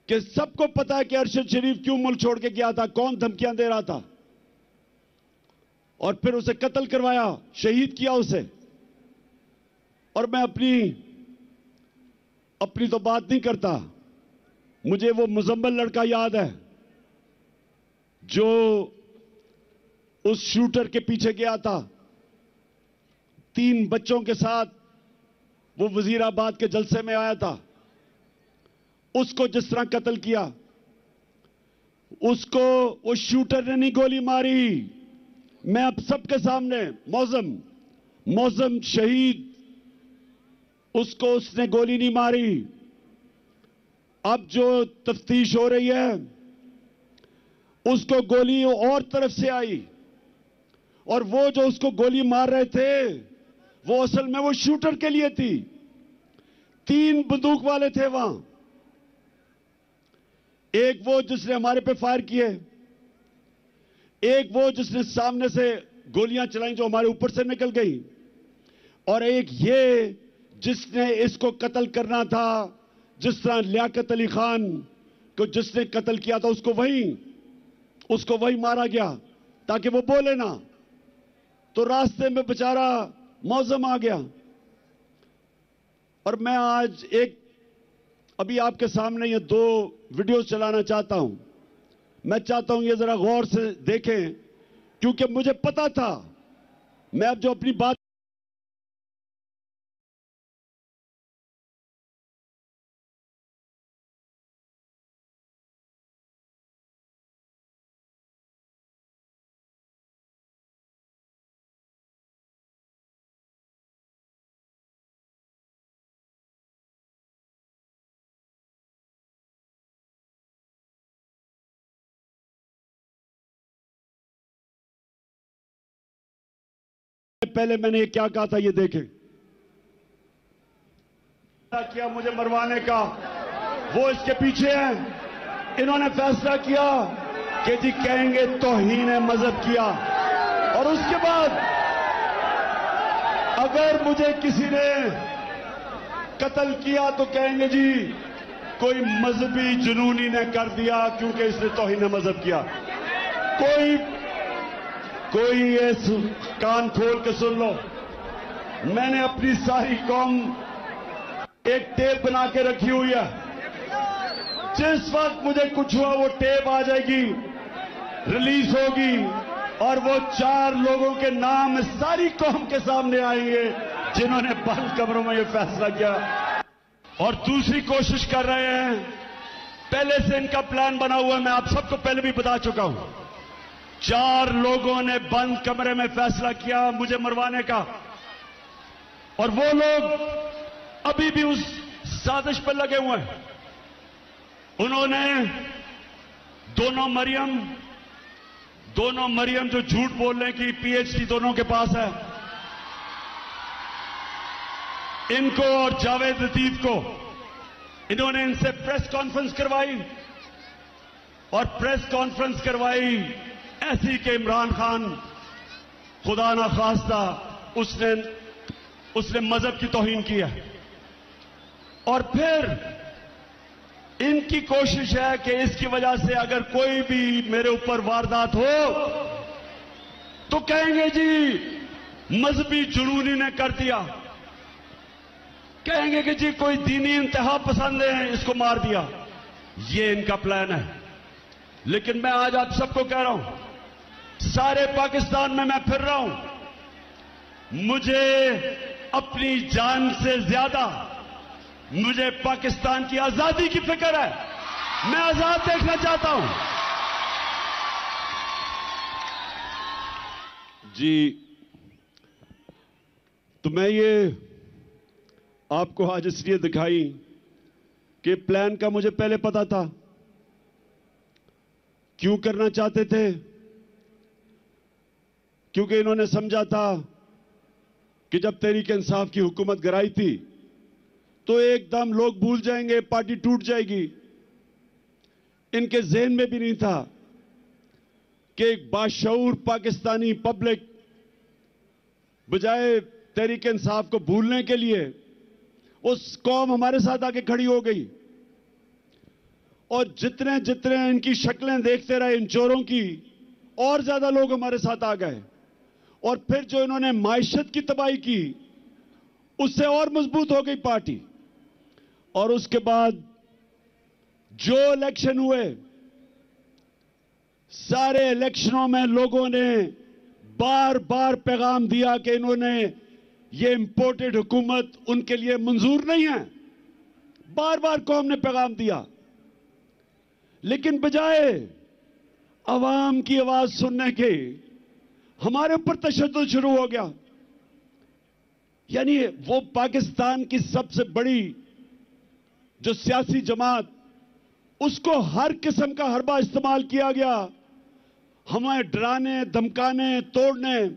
कि सबको पता है कि अरशद शरीफ क्यों मुल्क छोड़ के गया था, कौन धमकियां दे रहा था, और फिर उसे कत्ल करवाया, शहीद किया उसे। और मैं अपनी तो बात नहीं करता, मुझे वो मुजम्मल लड़का याद है जो उस शूटर के पीछे गया था 3 बच्चों के साथ, वो वजीराबाद के जलसे में आया था। उसको जिस तरह कत्ल किया, उसको वो शूटर ने नहीं गोली मारी। मैं अब सबके सामने, मौजम शहीद, उसको उसने गोली नहीं मारी। अब जो तफ्तीश हो रही है, उसको गोली और तरफ से आई, और वो जो उसको गोली मार रहे थे वो असल में वो शूटर के लिए थी। 3 बंदूक वाले थे वहां, एक वो जिसने हमारे पे फायर किए, एक वो जिसने सामने से गोलियां चलाई जो हमारे ऊपर से निकल गई, और एक ये जिसने इसको कत्ल करना था। जिस तरह लियाकत अली खान को जिसने कत्ल किया था उसको वहीं उसको वही मारा गया ताकि वो बोले ना, तो रास्ते में बेचारा मौजम आ गया। और मैं आज अभी आपके सामने ये 2 वीडियो चलाना चाहता हूं। मैं चाहता हूं ये जरा गौर से देखें, क्योंकि मुझे पता था, मैं अब जो अपनी बात पहले मैंने क्या कहा था, ये देखें। किया मुझे मरवाने का, वो इसके पीछे हैं। इन्होंने फैसला किया कि जी कहेंगे तौहीन मजहब किया, और उसके बाद अगर मुझे किसी ने कत्ल किया तो कहेंगे जी कोई मजहबी जुनूनी ने कर दिया क्योंकि इसने तौहीन मजहब किया। कोई ये कान खोल के सुन लो, मैंने अपनी सारी कौम एक टेप बना के रखी हुई है। जिस वक्त मुझे कुछ हुआ वो टेप आ जाएगी, रिलीज होगी, और वो 4 लोगों के नाम सारी कौम के सामने आएंगे जिन्होंने बंद कमरों में ये फैसला किया और दूसरी कोशिश कर रहे हैं। पहले से इनका प्लान बना हुआ है, मैं आप सबको पहले भी बता चुका हूं। 4 लोगों ने बंद कमरे में फैसला किया मुझे मरवाने का, और वो लोग अभी भी उस साजिश पर लगे हुए हैं। उन्होंने दोनों मरियम जो झूठ बोलने की पीएचडी दोनों के पास है, इनको और जावेद लतीफ को, इन्होंने इनसे प्रेस कॉन्फ्रेंस करवाई, और प्रेस कॉन्फ्रेंस करवाई ऐसी कि इमरान खान खुदा ना खास्ता उसने मजहब की तौहीन की है। और फिर इनकी कोशिश है कि इसकी वजह से अगर कोई भी मेरे ऊपर वारदात हो तो कहेंगे जी मजहबी जुनूनी ने कर दिया, कहेंगे कि जी कोई दीनी इंतहा पसंद है इसको मार दिया। ये इनका प्लान है। लेकिन मैं आज आप सबको कह रहा हूं, सारे पाकिस्तान में मैं फिर रहा हूं, मुझे अपनी जान से ज्यादा मुझे पाकिस्तान की आजादी की फिक्र है। मैं आजाद देखना चाहता हूं। जी, तो मैं ये आपको आज इसलिए दिखाई कि प्लान का मुझे पहले पता था। क्यों करना चाहते थे? क्योंकि इन्होंने समझा था कि जब तहरीक इंसाफ की हुकूमत गिराई थी तो एकदम लोग भूल जाएंगे, पार्टी टूट जाएगी। इनके ज़हन में भी नहीं था कि एक बाशऊर पाकिस्तानी पब्लिक बजाय तहरीक इंसाफ को भूलने के लिए उस कौम हमारे साथ आके खड़ी हो गई। और जितने जितने इनकी शक्लें देखते रहे इन चोरों की, और ज्यादा लोग हमारे साथ आ गए। और फिर जो इन्होंने माइशत की तबाही की, उससे और मजबूत हो गई पार्टी। और उसके बाद जो इलेक्शन हुए, सारे इलेक्शनों में लोगों ने बार बार पैगाम दिया कि इन्होंने ये इंपोर्टेड हुकूमत उनके लिए मंजूर नहीं है। बार बार कौम ने पैगाम दिया, लेकिन बजाय अवाम की आवाज सुनने के हमारे ऊपर तशद्दुद शुरू हो गया। यानी वो पाकिस्तान की सबसे बड़ी जो सियासी जमात, उसको हर किस्म का हरबा इस्तेमाल किया गया हमें डराने, धमकाने, तोड़ने,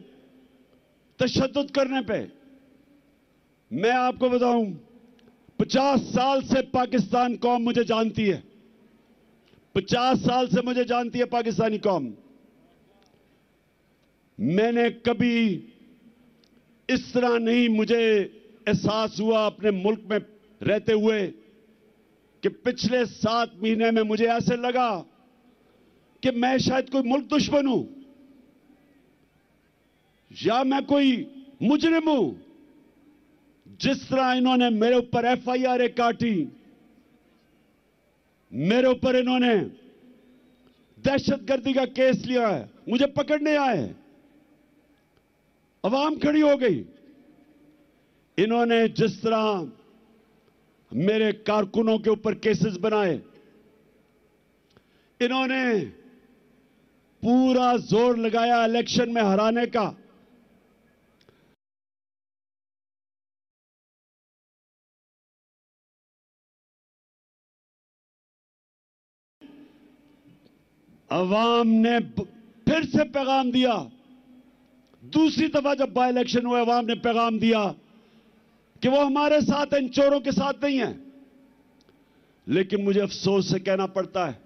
तशद्दुद करने पे। मैं आपको बताऊं, 50 साल से पाकिस्तान कौम मुझे जानती है। 50 साल से मुझे जानती है पाकिस्तानी कौम। मैंने कभी इस तरह नहीं मुझे एहसास हुआ अपने मुल्क में रहते हुए कि पिछले 7 महीने में मुझे ऐसे लगा कि मैं शायद कोई मुल्क दुश्मन हूं या मैं कोई मुजरिम हूं। जिस तरह इन्होंने मेरे ऊपर एफआईआर काटी, मेरे ऊपर इन्होंने दहशतगर्दी का केस लिया है, मुझे पकड़ने आए, अवाम खड़ी हो गई। इन्होंने जिस तरह मेरे कारकुनों के ऊपर केसेस बनाए, इन्होंने पूरा जोर लगाया इलेक्शन में हराने का। अवाम ने फिर से पैगाम दिया, दूसरी दफा जब बाय इलेक्शन हुआ, अवाम ने पैगाम दिया कि वो हमारे साथ इन चोरों के साथ नहीं है। लेकिन मुझे अफसोस से कहना पड़ता है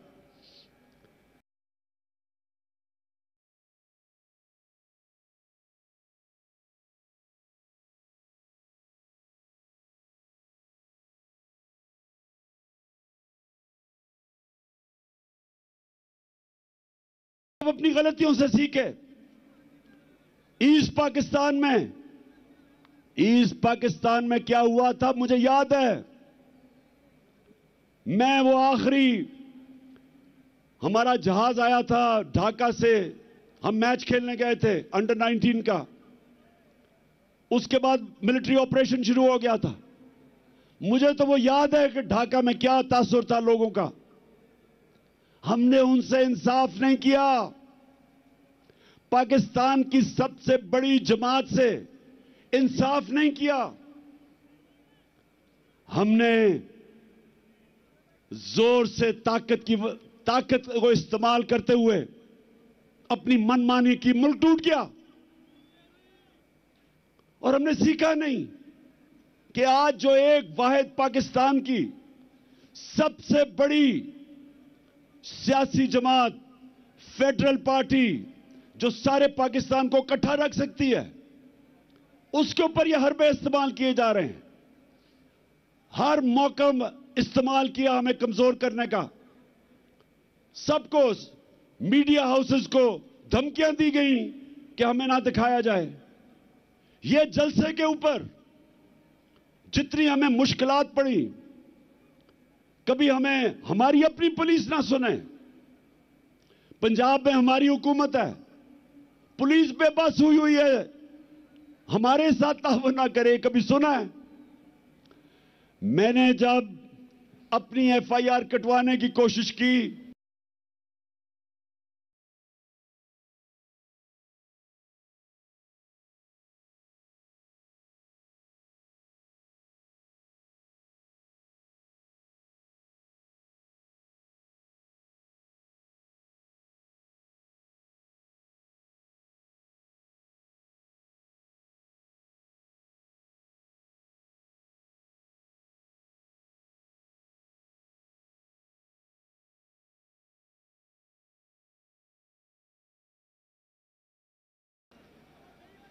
अपनी गलतियों से सीखे। ईस्ट पाकिस्तान में क्या हुआ था मुझे याद है। मैं वो आखिरी हमारा जहाज आया था ढाका से, हम मैच खेलने गए थे अंडर 19 का। उसके बाद मिलिट्री ऑपरेशन शुरू हो गया था। मुझे तो वो याद है कि ढाका में क्या तासुर था लोगों का। हमने उनसे इंसाफ नहीं किया। पाकिस्तान की सबसे बड़ी जमात से इंसाफ नहीं किया। हमने जोर से ताकत को इस्तेमाल करते हुए अपनी मनमानी की, मुल्क टूट गया। और हमने सीखा नहीं कि आज जो एक वाहिद पाकिस्तान की सबसे बड़ी सियासी जमात, फेडरल पार्टी, जो सारे पाकिस्तान को इकट्ठा रख सकती है, उसके ऊपर यह हरबे इस्तेमाल किए जा रहे हैं। हर मौका इस्तेमाल किया हमें कमजोर करने का। सबको, मीडिया हाउसेस को धमकियां दी गई कि हमें ना दिखाया जाए। यह जलसे के ऊपर जितनी हमें मुश्किलात पड़ी, कभी हमें हमारी अपनी पुलिस ना सुने। पंजाब में हमारी हुकूमत है, पुलिस बेबस हुई है, हमारे साथ ताउन ना करे, कभी सुना है? मैंने जब अपनी एफआईआर कटवाने की कोशिश की,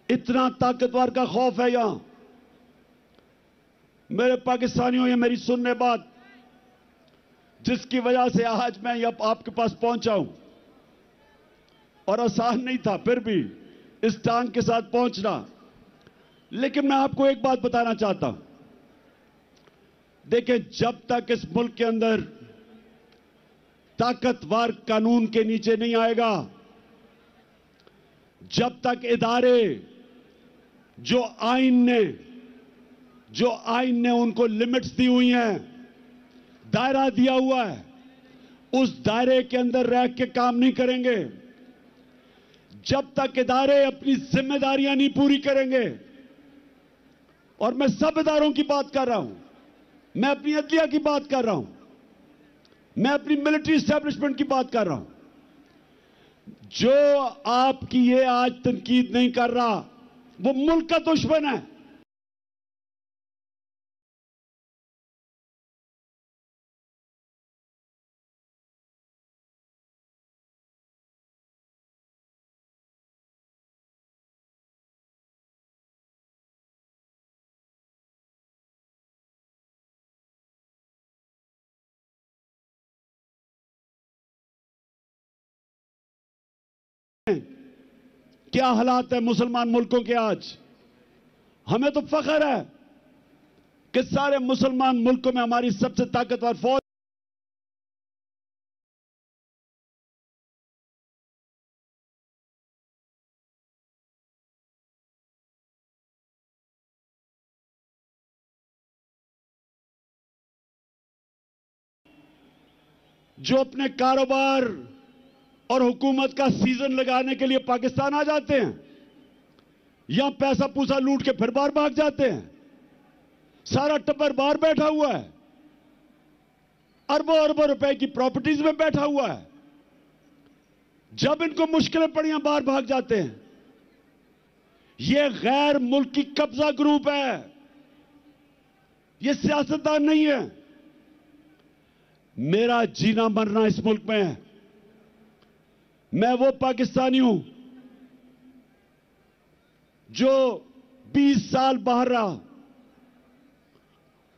इतना ताकतवर का खौफ है यहां। मेरे पाकिस्तानियों, ये मेरी सुनने बात, जिसकी वजह से आज मैं आपके पास पहुंचा हूं, और आसान नहीं था फिर भी इस टांग के साथ पहुंचना। लेकिन मैं आपको एक बात बताना चाहता हूं। देखिए, जब तक इस मुल्क के अंदर ताकतवर कानून के नीचे नहीं आएगा, जब तक इदारे जो आईन ने उनको लिमिट्स दी हुई हैं, दायरा दिया हुआ है, उस दायरे के अंदर रह के काम नहीं करेंगे, जब तक इदारे अपनी जिम्मेदारियां नहीं पूरी करेंगे, और मैं सब इदारों की बात कर रहा हूं, मैं अपनी अदलिया की बात कर रहा हूं, मैं अपनी मिलिट्री एस्टेब्लिशमेंट की बात कर रहा हूं, जो आपकी ये आज तनकीद नहीं कर रहा, वो मुल्क का दुश्मन है। क्या हालात है मुसलमान मुल्कों के आज। हमें तो फख्र है कि सारे मुसलमान मुल्कों में हमारी सबसे ताकतवर फौज जो अपने कारोबार और हुकूमत का सीजन लगाने के लिए पाकिस्तान आ जाते हैं, यहां पैसा पूसा लूट के फिर बाहर भाग जाते हैं। सारा टब्बर बाहर बैठा हुआ है, अरबों अरबों रुपए की प्रॉपर्टीज में बैठा हुआ है। जब इनको मुश्किलें पड़ियां बाहर भाग जाते हैं। यह गैर मुल्की कब्जा ग्रुप है, यह सियासतदान नहीं है। मेरा जीना मरना इस मुल्क में है। मैं वो पाकिस्तानी हूं जो 20 साल बाहर रहा,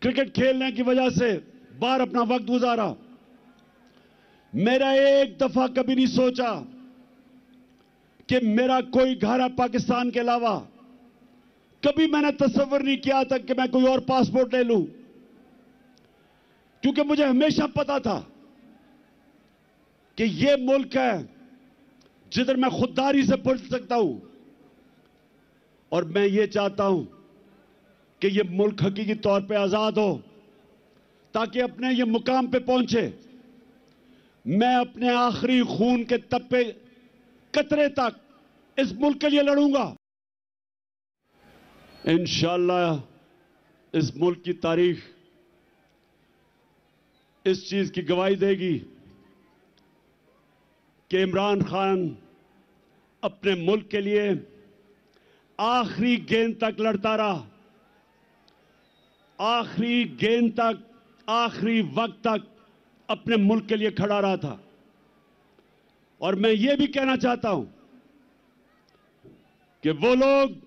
क्रिकेट खेलने की वजह से बाहर अपना वक्त गुजारा। मेरा एक दफा कभी नहीं सोचा कि मेरा कोई घर है पाकिस्तान के अलावा। कभी मैंने तस्वीर नहीं किया था कि मैं कोई और पासपोर्ट ले लूं, क्योंकि मुझे हमेशा पता था कि यह मुल्क है जिधर मैं खुददारी से पढ़ सकता हूं। और मैं ये चाहता हूं कि यह मुल्क हकीकी तौर पे आजाद हो, ताकि अपने ये मुकाम पे पहुंचे। मैं अपने आखिरी खून के तप्पे कतरे तक इस मुल्क के लिए लड़ूंगा। इंशाअल्लाह इस मुल्क की तारीख इस चीज की गवाही देगी कि इमरान खान अपने मुल्क के लिए आखिरी गेंद तक लड़ता रहा, आखिरी गेंद तक, आखिरी वक्त तक अपने मुल्क के लिए खड़ा रहा था। और मैं ये भी कहना चाहता हूं कि वो लोग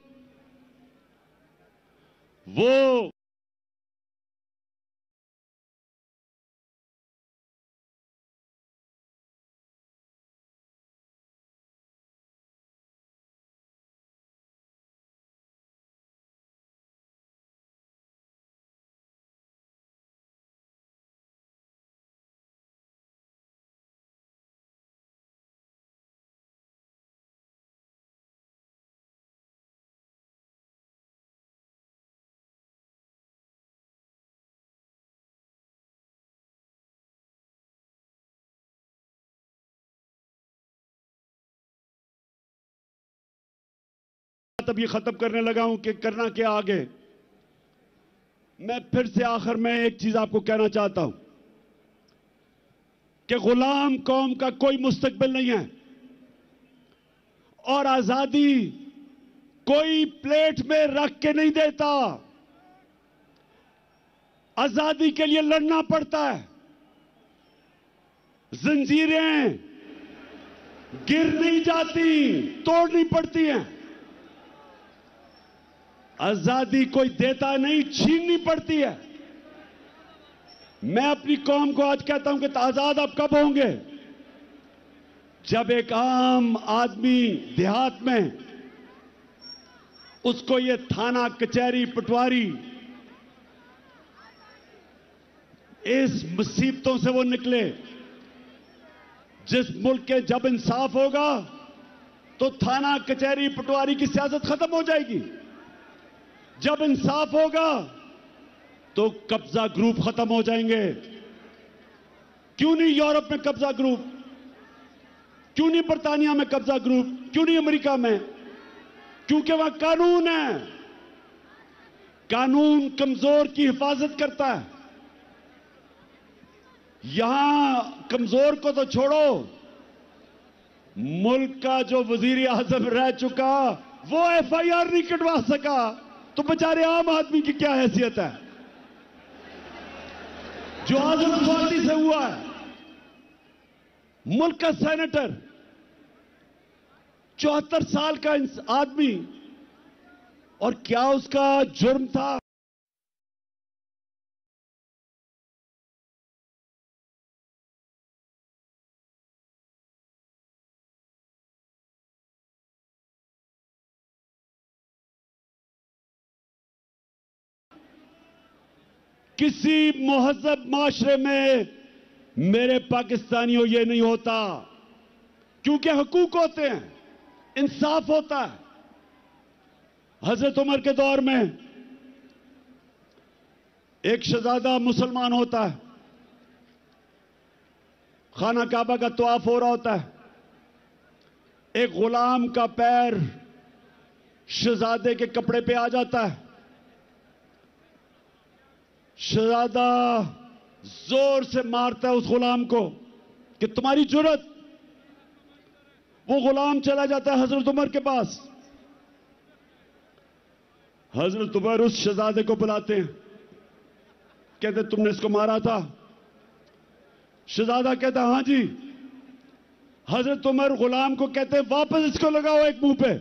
तब ये खत्म करने लगा हूं कि करना क्या आगे। मैं फिर से आखिर में एक चीज आपको कहना चाहता हूं कि गुलाम कौम का कोई मुस्तकबिल नहीं है, और आजादी कोई प्लेट में रख के नहीं देता। आजादी के लिए लड़ना पड़ता है। जंजीरें गिर नहीं जाती, तोड़नी पड़ती हैं। आजादी कोई देता नहीं, छीननी पड़ती है। मैं अपनी कौम को आज कहता हूं कि आजाद आप कब होंगे? जब एक आम आदमी देहात में उसको ये थाना कचहरी पटवारी इस मुसीबतों से वो निकले। जिस मुल्क के जब इंसाफ होगा तो थाना कचहरी पटवारी की सियासत खत्म हो जाएगी। जब इंसाफ होगा तो कब्जा ग्रुप खत्म हो जाएंगे। क्यों नहीं यूरोप में कब्जा ग्रुप? क्यों नहीं बर्तानिया में कब्जा ग्रुप? क्यों नहीं अमेरिका में? क्योंकि वहां कानून है। कानून कमजोर की हिफाजत करता है। यहां कमजोर को तो छोड़ो, मुल्क का जो वजीर आजम रह चुका वो एफआईआर नहीं कटवा सका, तो बेचारे आम आदमी की क्या हैसियत है? जो आजम पार्टी से हुआ है, मुल्क का सेनेटर, 74 साल का आदमी, और क्या उसका जुर्म था? किसी मुहज़्ज़ब माशरे में मेरे पाकिस्तानियों ये नहीं होता, क्योंकि हुकूक होते हैं, इंसाफ होता है। हजरत उमर के दौर में एक शहजादा मुसलमान होता है, खाना काबा का तवाफ हो रहा होता है, एक गुलाम का पैर शहजादे के कपड़े पे आ जाता है। शहजादा जोर से मारता है उस गुलाम को कि तुम्हारी जुर्रत। वो गुलाम चला जाता है हजरत उमर के पास। हजरत उमर उस शहजादे को बुलाते हैं, कहते तुमने इसको मारा था? शहजादा कहता हां जी। हजरत उमर गुलाम को कहते हैं वापस इसको लगाओ एक मुंह पे,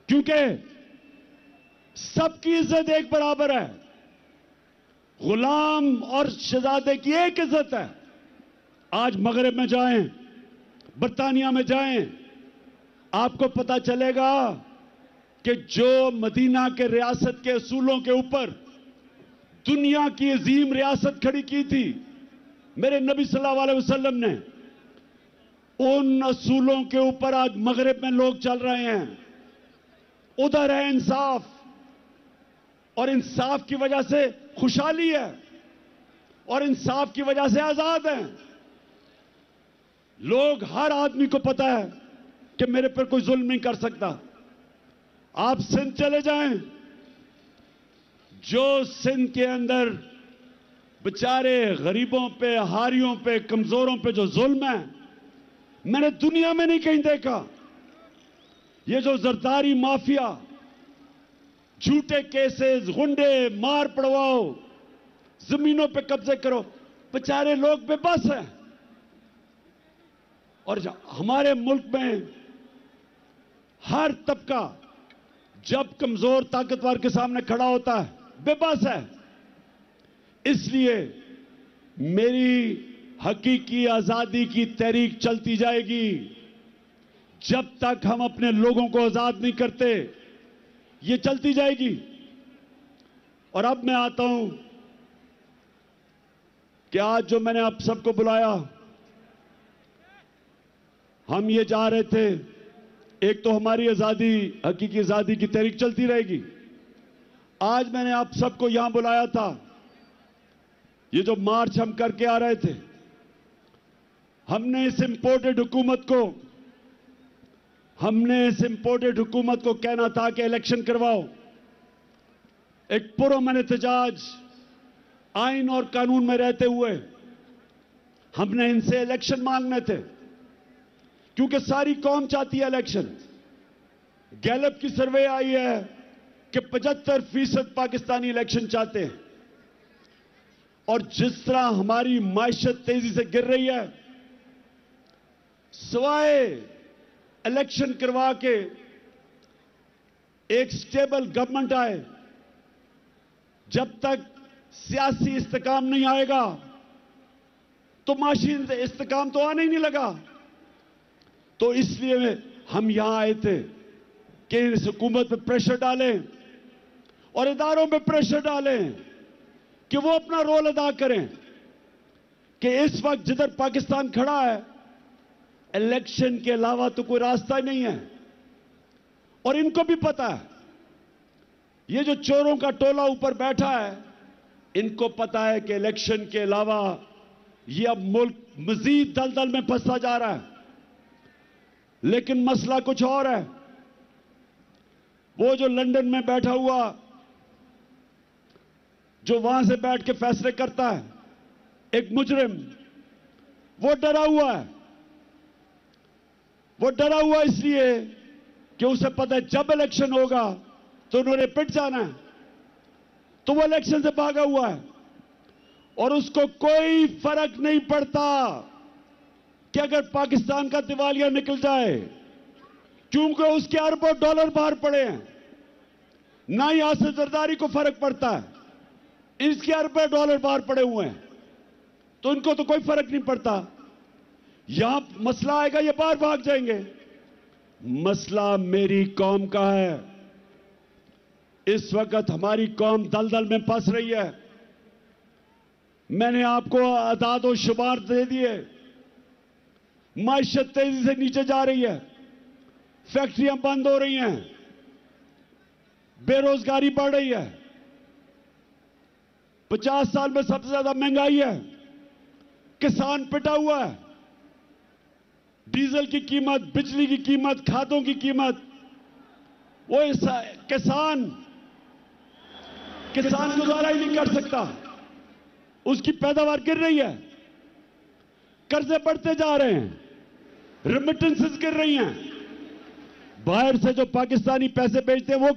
क्योंकि सबकी इज्जत एक बराबर है। गुलाम और शहजादे की एक इज्जत है। आज मगरिब में जाएं, बरतानिया में जाएं, आपको पता चलेगा कि जो मदीना के रियासत के असूलों के ऊपर दुनिया की अजीम रियासत खड़ी की थी मेरे नबी सल्लल्लाहु अलैहि वसल्लम ने, उन असूलों के ऊपर आज मगरिब में लोग चल रहे हैं। उधर है इंसाफ, और इंसाफ की वजह से खुशहाली है, और इंसाफ की वजह से आजाद हैं लोग। हर आदमी को पता है कि मेरे पर कोई जुल्म नहीं कर सकता। आप सिंध चले जाएं, जो सिंध के अंदर बेचारे गरीबों पे, हारियों पे, कमजोरों पे जो जुल्म है, मैंने दुनिया में नहीं कहीं देखा। ये जो जरदारी माफिया, झूठे केसेस, गुंडे, मार पड़वाओ, जमीनों पे कब्जे करो, बेचारे लोग बेबस हैं। और हमारे मुल्क में हर तबका जब कमजोर ताकतवर के सामने खड़ा होता है बेबस है। इसलिए मेरी हकीकी आजादी की तहरीक चलती जाएगी जब तक हम अपने लोगों को आजाद नहीं करते। ये चलती जाएगी। और अब मैं आता हूं कि आज जो मैंने आप सबको बुलाया, हम ये जा रहे थे, एक तो हमारी आजादी, हकीकी आजादी की तहरीक चलती रहेगी। आज मैंने आप सबको यहां बुलाया था, ये जो मार्च हम करके आ रहे थे, हमने इस इंपोर्टेड हुकूमत को कहना था कि इलेक्शन करवाओ। एक पुरअमन एहतजाज आइन और कानून में रहते हुए हमने इनसे इलेक्शन मांगने थे, क्योंकि सारी कौम चाहती है इलेक्शन। गैलप की सर्वे आई है कि 75% पाकिस्तानी इलेक्शन चाहते हैं। और जिस तरह हमारी मायशत तेजी से गिर रही है, सिवाय इलेक्शन करवा के एक स्टेबल गवर्नमेंट आए, जब तक सियासी इस्तेकाम नहीं आएगा तो माशी इस्तेकाम तो आने ही नहीं लगा। तो इसलिए हम यहां आए थे कि इस हुकूमत पे प्रेशर डालें और इदारों पे प्रेशर डालें कि वो अपना रोल अदा करें कि इस वक्त जिधर पाकिस्तान खड़ा है, इलेक्शन के अलावा तो कोई रास्ता ही नहीं है। और इनको भी पता है, ये जो चोरों का टोला ऊपर बैठा है, इनको पता है कि इलेक्शन के अलावा ये अब मुल्क मजीद दलदल में फंसता जा रहा है। लेकिन मसला कुछ और है। वो जो लंदन में बैठा हुआ, जो वहां से बैठ के फैसले करता है, एक मुजरिम, वो डरा हुआ है। वो डरा हुआ इसलिए कि उसे पता है जब इलेक्शन होगा तो उन्होंने पिट जाना है। तो वो इलेक्शन से भागा हुआ है और उसको कोई फर्क नहीं पड़ता कि अगर पाकिस्तान का दिवालिया निकल जाए, क्योंकि उसके अरबों डॉलर बाहर पड़े हैं। ना ही आसिफ जरदारी को फर्क पड़ता है, इसके अरबों डॉलर बाहर पड़े हुए हैं, तो इनको तो कोई फर्क नहीं पड़ता। यहां मसला आएगा, ये बाहर भाग जाएंगे। मसला मेरी कौम का है। इस वक्त हमारी कौम दलदल में फंस रही है। मैंने आपको आदाद और शुमार दे दिए। माइशत तेजी से नीचे जा रही है, फैक्ट्रियां बंद हो रही हैं, बेरोजगारी बढ़ रही है, 50 साल में सबसे ज्यादा महंगाई है, किसान पिटा हुआ है, डीजल की कीमत, बिजली की कीमत, खादों की कीमत, वो किसान गुजारा ही नहीं कर सकता, उसकी पैदावार गिर रही है, कर्जे बढ़ते जा रहे हैं, रेमिटेंसेस गिर रही हैं, बाहर से जो पाकिस्तानी पैसे भेजते हैं वो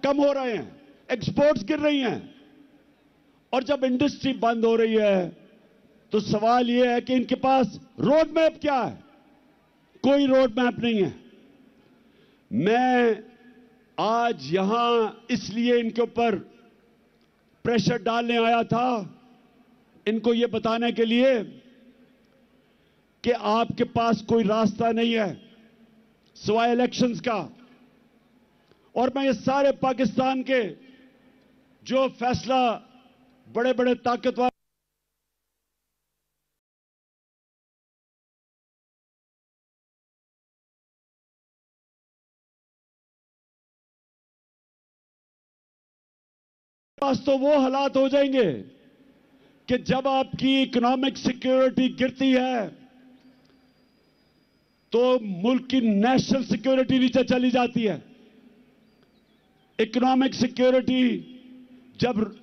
कम हो रहे हैं, एक्सपोर्ट्स गिर रही हैं। और जब इंडस्ट्री बंद हो रही है तो सवाल यह है कि इनके पास रोड मैप क्या है? कोई रोड मैप नहीं है। मैं आज यहां इसलिए इनके ऊपर प्रेशर डालने आया था, इनको यह बताने के लिए कि आपके पास कोई रास्ता नहीं है सिवाय इलेक्शंस का। और मैं ये सारे पाकिस्तान के जो फैसला बड़े बड़े ताकतवर पास तो वो हालात हो जाएंगे कि जब आपकी इकोनॉमिक सिक्योरिटी गिरती है तो मुल्क की नेशनल सिक्योरिटी नीचे चली जाती है। इकोनॉमिक सिक्योरिटी जब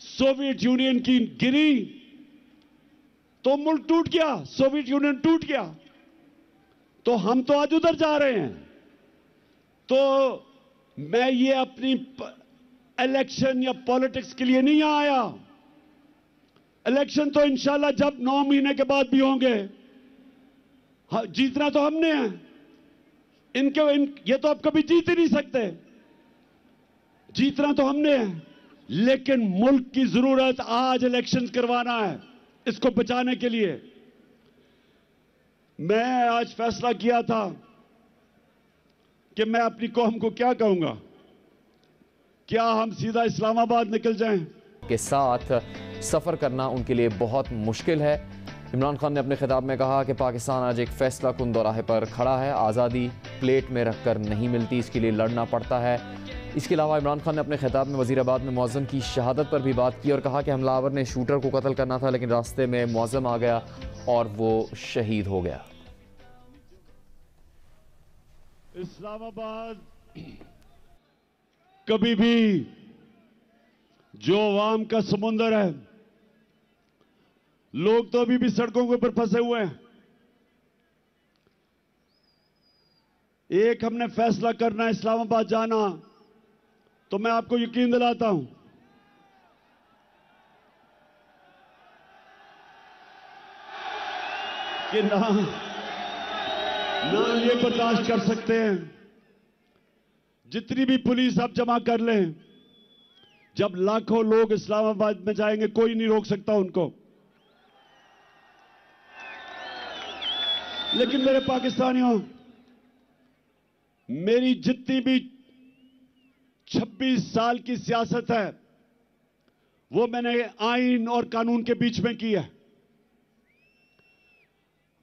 सोवियत यूनियन की गिरी तो मुल्क टूट गया, सोवियत यूनियन टूट गया। तो हम तो आज उधर जा रहे हैं। तो मैं ये अपनी इलेक्शन या पॉलिटिक्स के लिए नहीं आया। इलेक्शन तो इंशाल्लाह जब 9 महीने के बाद भी होंगे, जीतना तो हमने है। ये तो आप कभी जीत ही नहीं सकते। जीतना तो हमने है, लेकिन मुल्क की जरूरत आज इलेक्शन करवाना है, इसको बचाने के लिए। मैं आज फैसला किया था कि मैं अपनी कौम को क्या कहूंगा। क्या हम सीधा इस्लामाबाद निकल जाएं? के साथ सफ़र करना उनके लिए बहुत मुश्किल है। इमरान खान ने अपने खिताब में कहा कि पाकिस्तान आज एक फैसला कुन दौराहे पर खड़ा है। आज़ादी प्लेट में रखकर नहीं मिलती, इसके लिए लड़ना पड़ता है। इसके अलावा इमरान खान ने अपने खिताब में वज़ीराबाद में मुअज़्ज़म की शहादत पर भी बात की और कहा कि हमलावर ने शूटर को कत्ल करना था, लेकिन रास्ते में मुअज़्ज़म आ गया और वो शहीद हो गया। इस्लामाबाद कभी भी जो अवाम का समुंदर है, लोग तो अभी भी सड़कों के ऊपर फंसे हुए हैं। एक हमने फैसला करना है इस्लामाबाद जाना, तो मैं आपको यकीन दिलाता हूं कि ना ये बर्दाश्त कर सकते हैं। जितनी भी पुलिस आप जमा कर लें, जब लाखों लोग इस्लामाबाद में जाएंगे कोई नहीं रोक सकता उनको। लेकिन मेरे पाकिस्तानियों, मेरी जितनी भी 26 साल की सियासत है वो मैंने आइन और कानून के बीच में की है।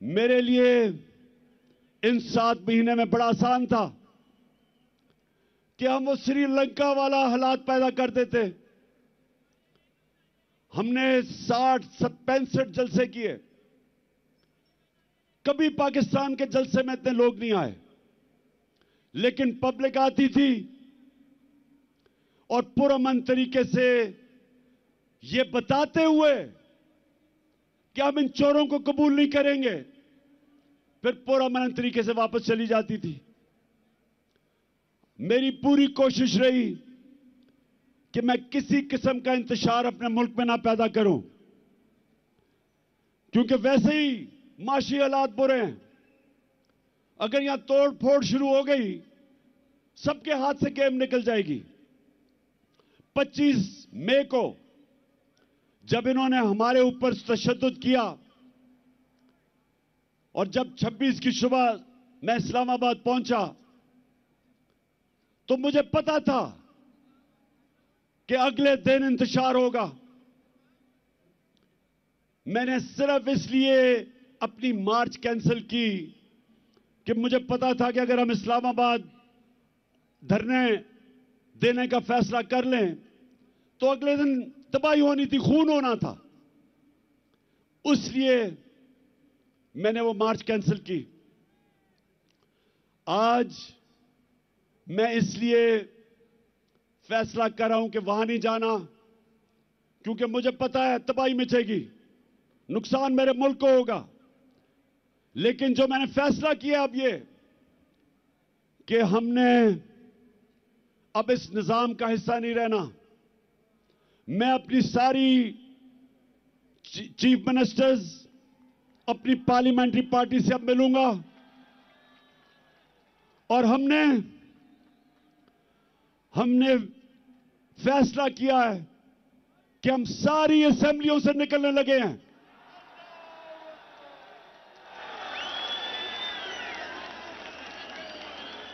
मेरे लिए इन 7 महीने में बड़ा आसान था कि हम वो श्रीलंका वाला हालात पैदा कर देते। हमने 65 जलसे किए, कभी पाकिस्तान के जलसे में इतने लोग नहीं आए, लेकिन पब्लिक आती थी और पुरअमन तरीके से ये बताते हुए कि हम इन चोरों को कबूल नहीं करेंगे, फिर पुरअमन तरीके से वापस चली जाती थी। मेरी पूरी कोशिश रही कि मैं किसी किस्म का इंतशार अपने मुल्क में ना पैदा करूं, क्योंकि वैसे ही माशी हालात बुरे हैं। अगर यहां तोड़ फोड़ शुरू हो गई, सबके हाथ से गेम निकल जाएगी। 25 मई को जब इन्होंने हमारे ऊपर तशद्दुद किया और जब 26 की सुबह मैं इस्लामाबाद पहुंचा, तो मुझे पता था कि अगले दिन इंतशार होगा। मैंने सिर्फ इसलिए अपनी मार्च कैंसिल की कि मुझे पता था कि अगर हम इस्लामाबाद धरने देने का फैसला कर लें तो अगले दिन तबाही होनी थी, खून होना था। इसलिए मैंने वो मार्च कैंसिल की। आज मैं इसलिए फैसला कर रहा हूं कि वहां नहीं जाना, क्योंकि मुझे पता है तबाही मचेगी, नुकसान मेरे मुल्क को होगा। लेकिन जो मैंने फैसला किया अब ये कि हमने अब इस निजाम का हिस्सा नहीं रहना। मैं अपनी सारी चीफ मिनिस्टर्स, अपनी पार्लियामेंट्री पार्टी से अब मिलूंगा और हमने फैसला किया है कि हम सारी असेंबलियों से निकलने लगे हैं।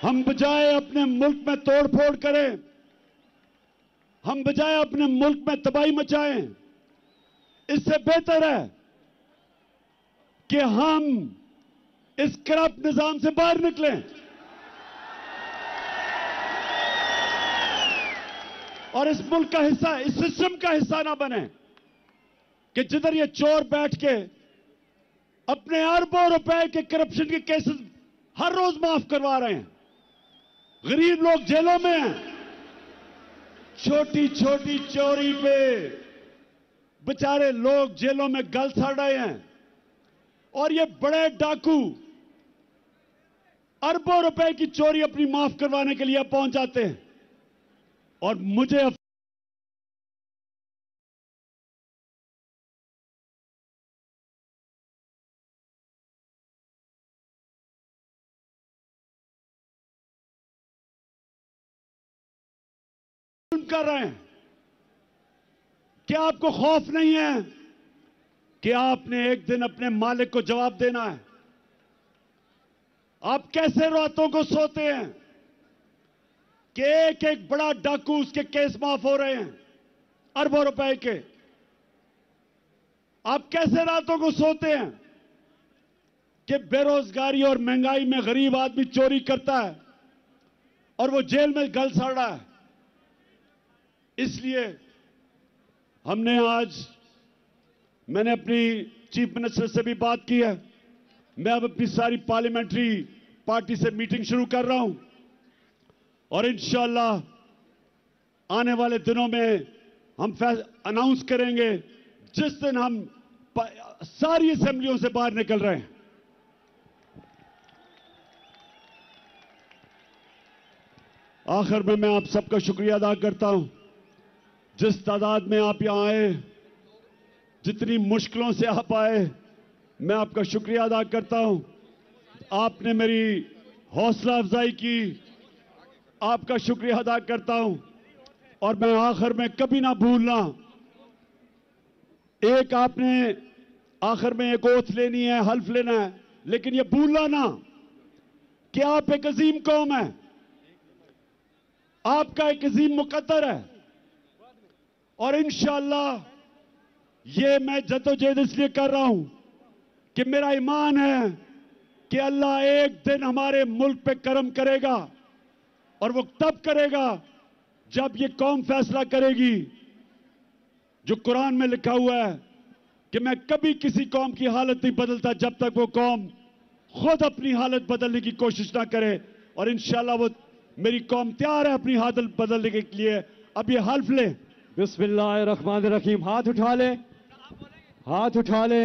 हम बजाय अपने मुल्क में तोड़फोड़ करें, हम बजाय अपने मुल्क में तबाही मचाएं, इससे बेहतर है कि हम इस करप्ट निजाम से बाहर निकलें और इस मुल्क का हिस्सा, इस सिस्टम का हिस्सा ना बने कि जिधर ये चोर बैठ के अपने अरबों रुपए के करप्शन के केसेस हर रोज माफ करवा रहे हैं। गरीब लोग जेलों में हैं, छोटी छोटी चोरी पे बेचारे लोग जेलों में गल सड़ रहे हैं और ये बड़े डाकू अरबों रुपए की चोरी अपनी माफ करवाने के लिए पहुंच जाते हैं। और मुझे कर रहे हैं, क्या आपको खौफ नहीं है कि आपने एक दिन अपने मालिक को जवाब देना है? आप कैसे रातों को सोते हैं कि एक एक बड़ा डाकू, उसके केस माफ हो रहे हैं अरबों रुपए के? आप कैसे रातों को सोते हैं कि बेरोजगारी और महंगाई में गरीब आदमी चोरी करता है और वो जेल में गल सड़ रहा है? इसलिए मैंने अपनी चीफ मिनिस्टर से भी बात की है। मैं अब अपनी सारी पार्लियामेंट्री पार्टी से मीटिंग शुरू कर रहा हूं और इंशाअल्लाह आने वाले दिनों में हम अनाउंस करेंगे जिस दिन हम सारी असेंबलियों से बाहर निकल रहे हैं। आखिर में मैं आप सबका शुक्रिया अदा करता हूं, जिस तादाद में आप यहां आए, जितनी मुश्किलों से आप आए, मैं आपका शुक्रिया अदा करता हूं। आपने मेरी हौसला अफजाई की, आपका शुक्रिया अदा करता हूं। और मैं आखिर में कभी ना भूलना, एक आपने आखिर में एक ओथ लेनी है, हल्फ लेना है, लेकिन यह भूलना ना कि आप एक अजीम कौम है, आपका एक अजीम मुकद्दर है। और इंशाअल्लाह ये मैं जद्दोजहद इसलिए कर रहा हूं कि मेरा ईमान है कि अल्लाह एक दिन हमारे मुल्क पे करम करेगा और वो तब करेगा जब ये कौम फैसला करेगी। जो कुरान में लिखा हुआ है कि मैं कभी किसी कौम की हालत नहीं बदलता जब तक वो कौम खुद अपनी हालत बदलने की कोशिश ना करे। और इंशाअल्लाह वो मेरी कौम तैयार है अपनी हालत बदलने के लिए। अब ये हल्फ ले, बिस्मिल्लाहिर्रहमानिर्रहीम। हाथ उठा ले, हाथ उठा ले।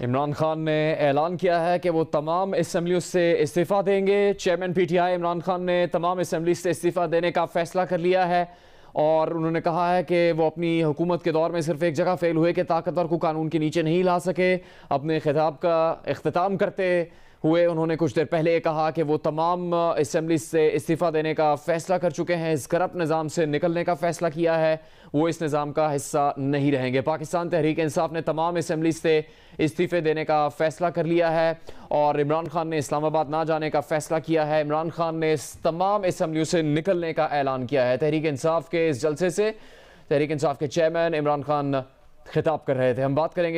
इमरान खान ने ऐलान किया है कि वो तमाम असेंबलियों से इस्तीफ़ा देंगे। चेयरमैन पीटीआई इमरान खान ने तमाम असेंबली से इस्तीफ़ा देने का फैसला कर लिया है और उन्होंने कहा है कि वो अपनी हुकूमत के दौर में सिर्फ एक जगह फेल हुए कि ताकतवर को कानून के नीचे नहीं ला सके। अपने खिताब का इख्तिताम करते हुए। उन्होंने कुछ देर पहले कहा कि वो तमाम असेंबली से इस्तीफ़ा देने का फ़ैसला कर चुके हैं, इस करप्ट निज़ाम से निकलने का फ़ैसला किया है, वो इस निज़ाम का हिस्सा नहीं रहेंगे। पाकिस्तान तहरीक इंसाफ ने तमाम असेंबली से इस्तीफ़े देने का फ़ैसला कर लिया है और इमरान खान ने इस्लामाबाद ना जाने का फ़ैसला किया है। इमरान खान ने तमाम असेंबलियों से निकलने का ऐलान किया है। तहरीक इंसाफ के इस जलसे से तहरीक इंसाफ के चेयरमैन इमरान खान खिताब कर रहे थे। हम बात करेंगे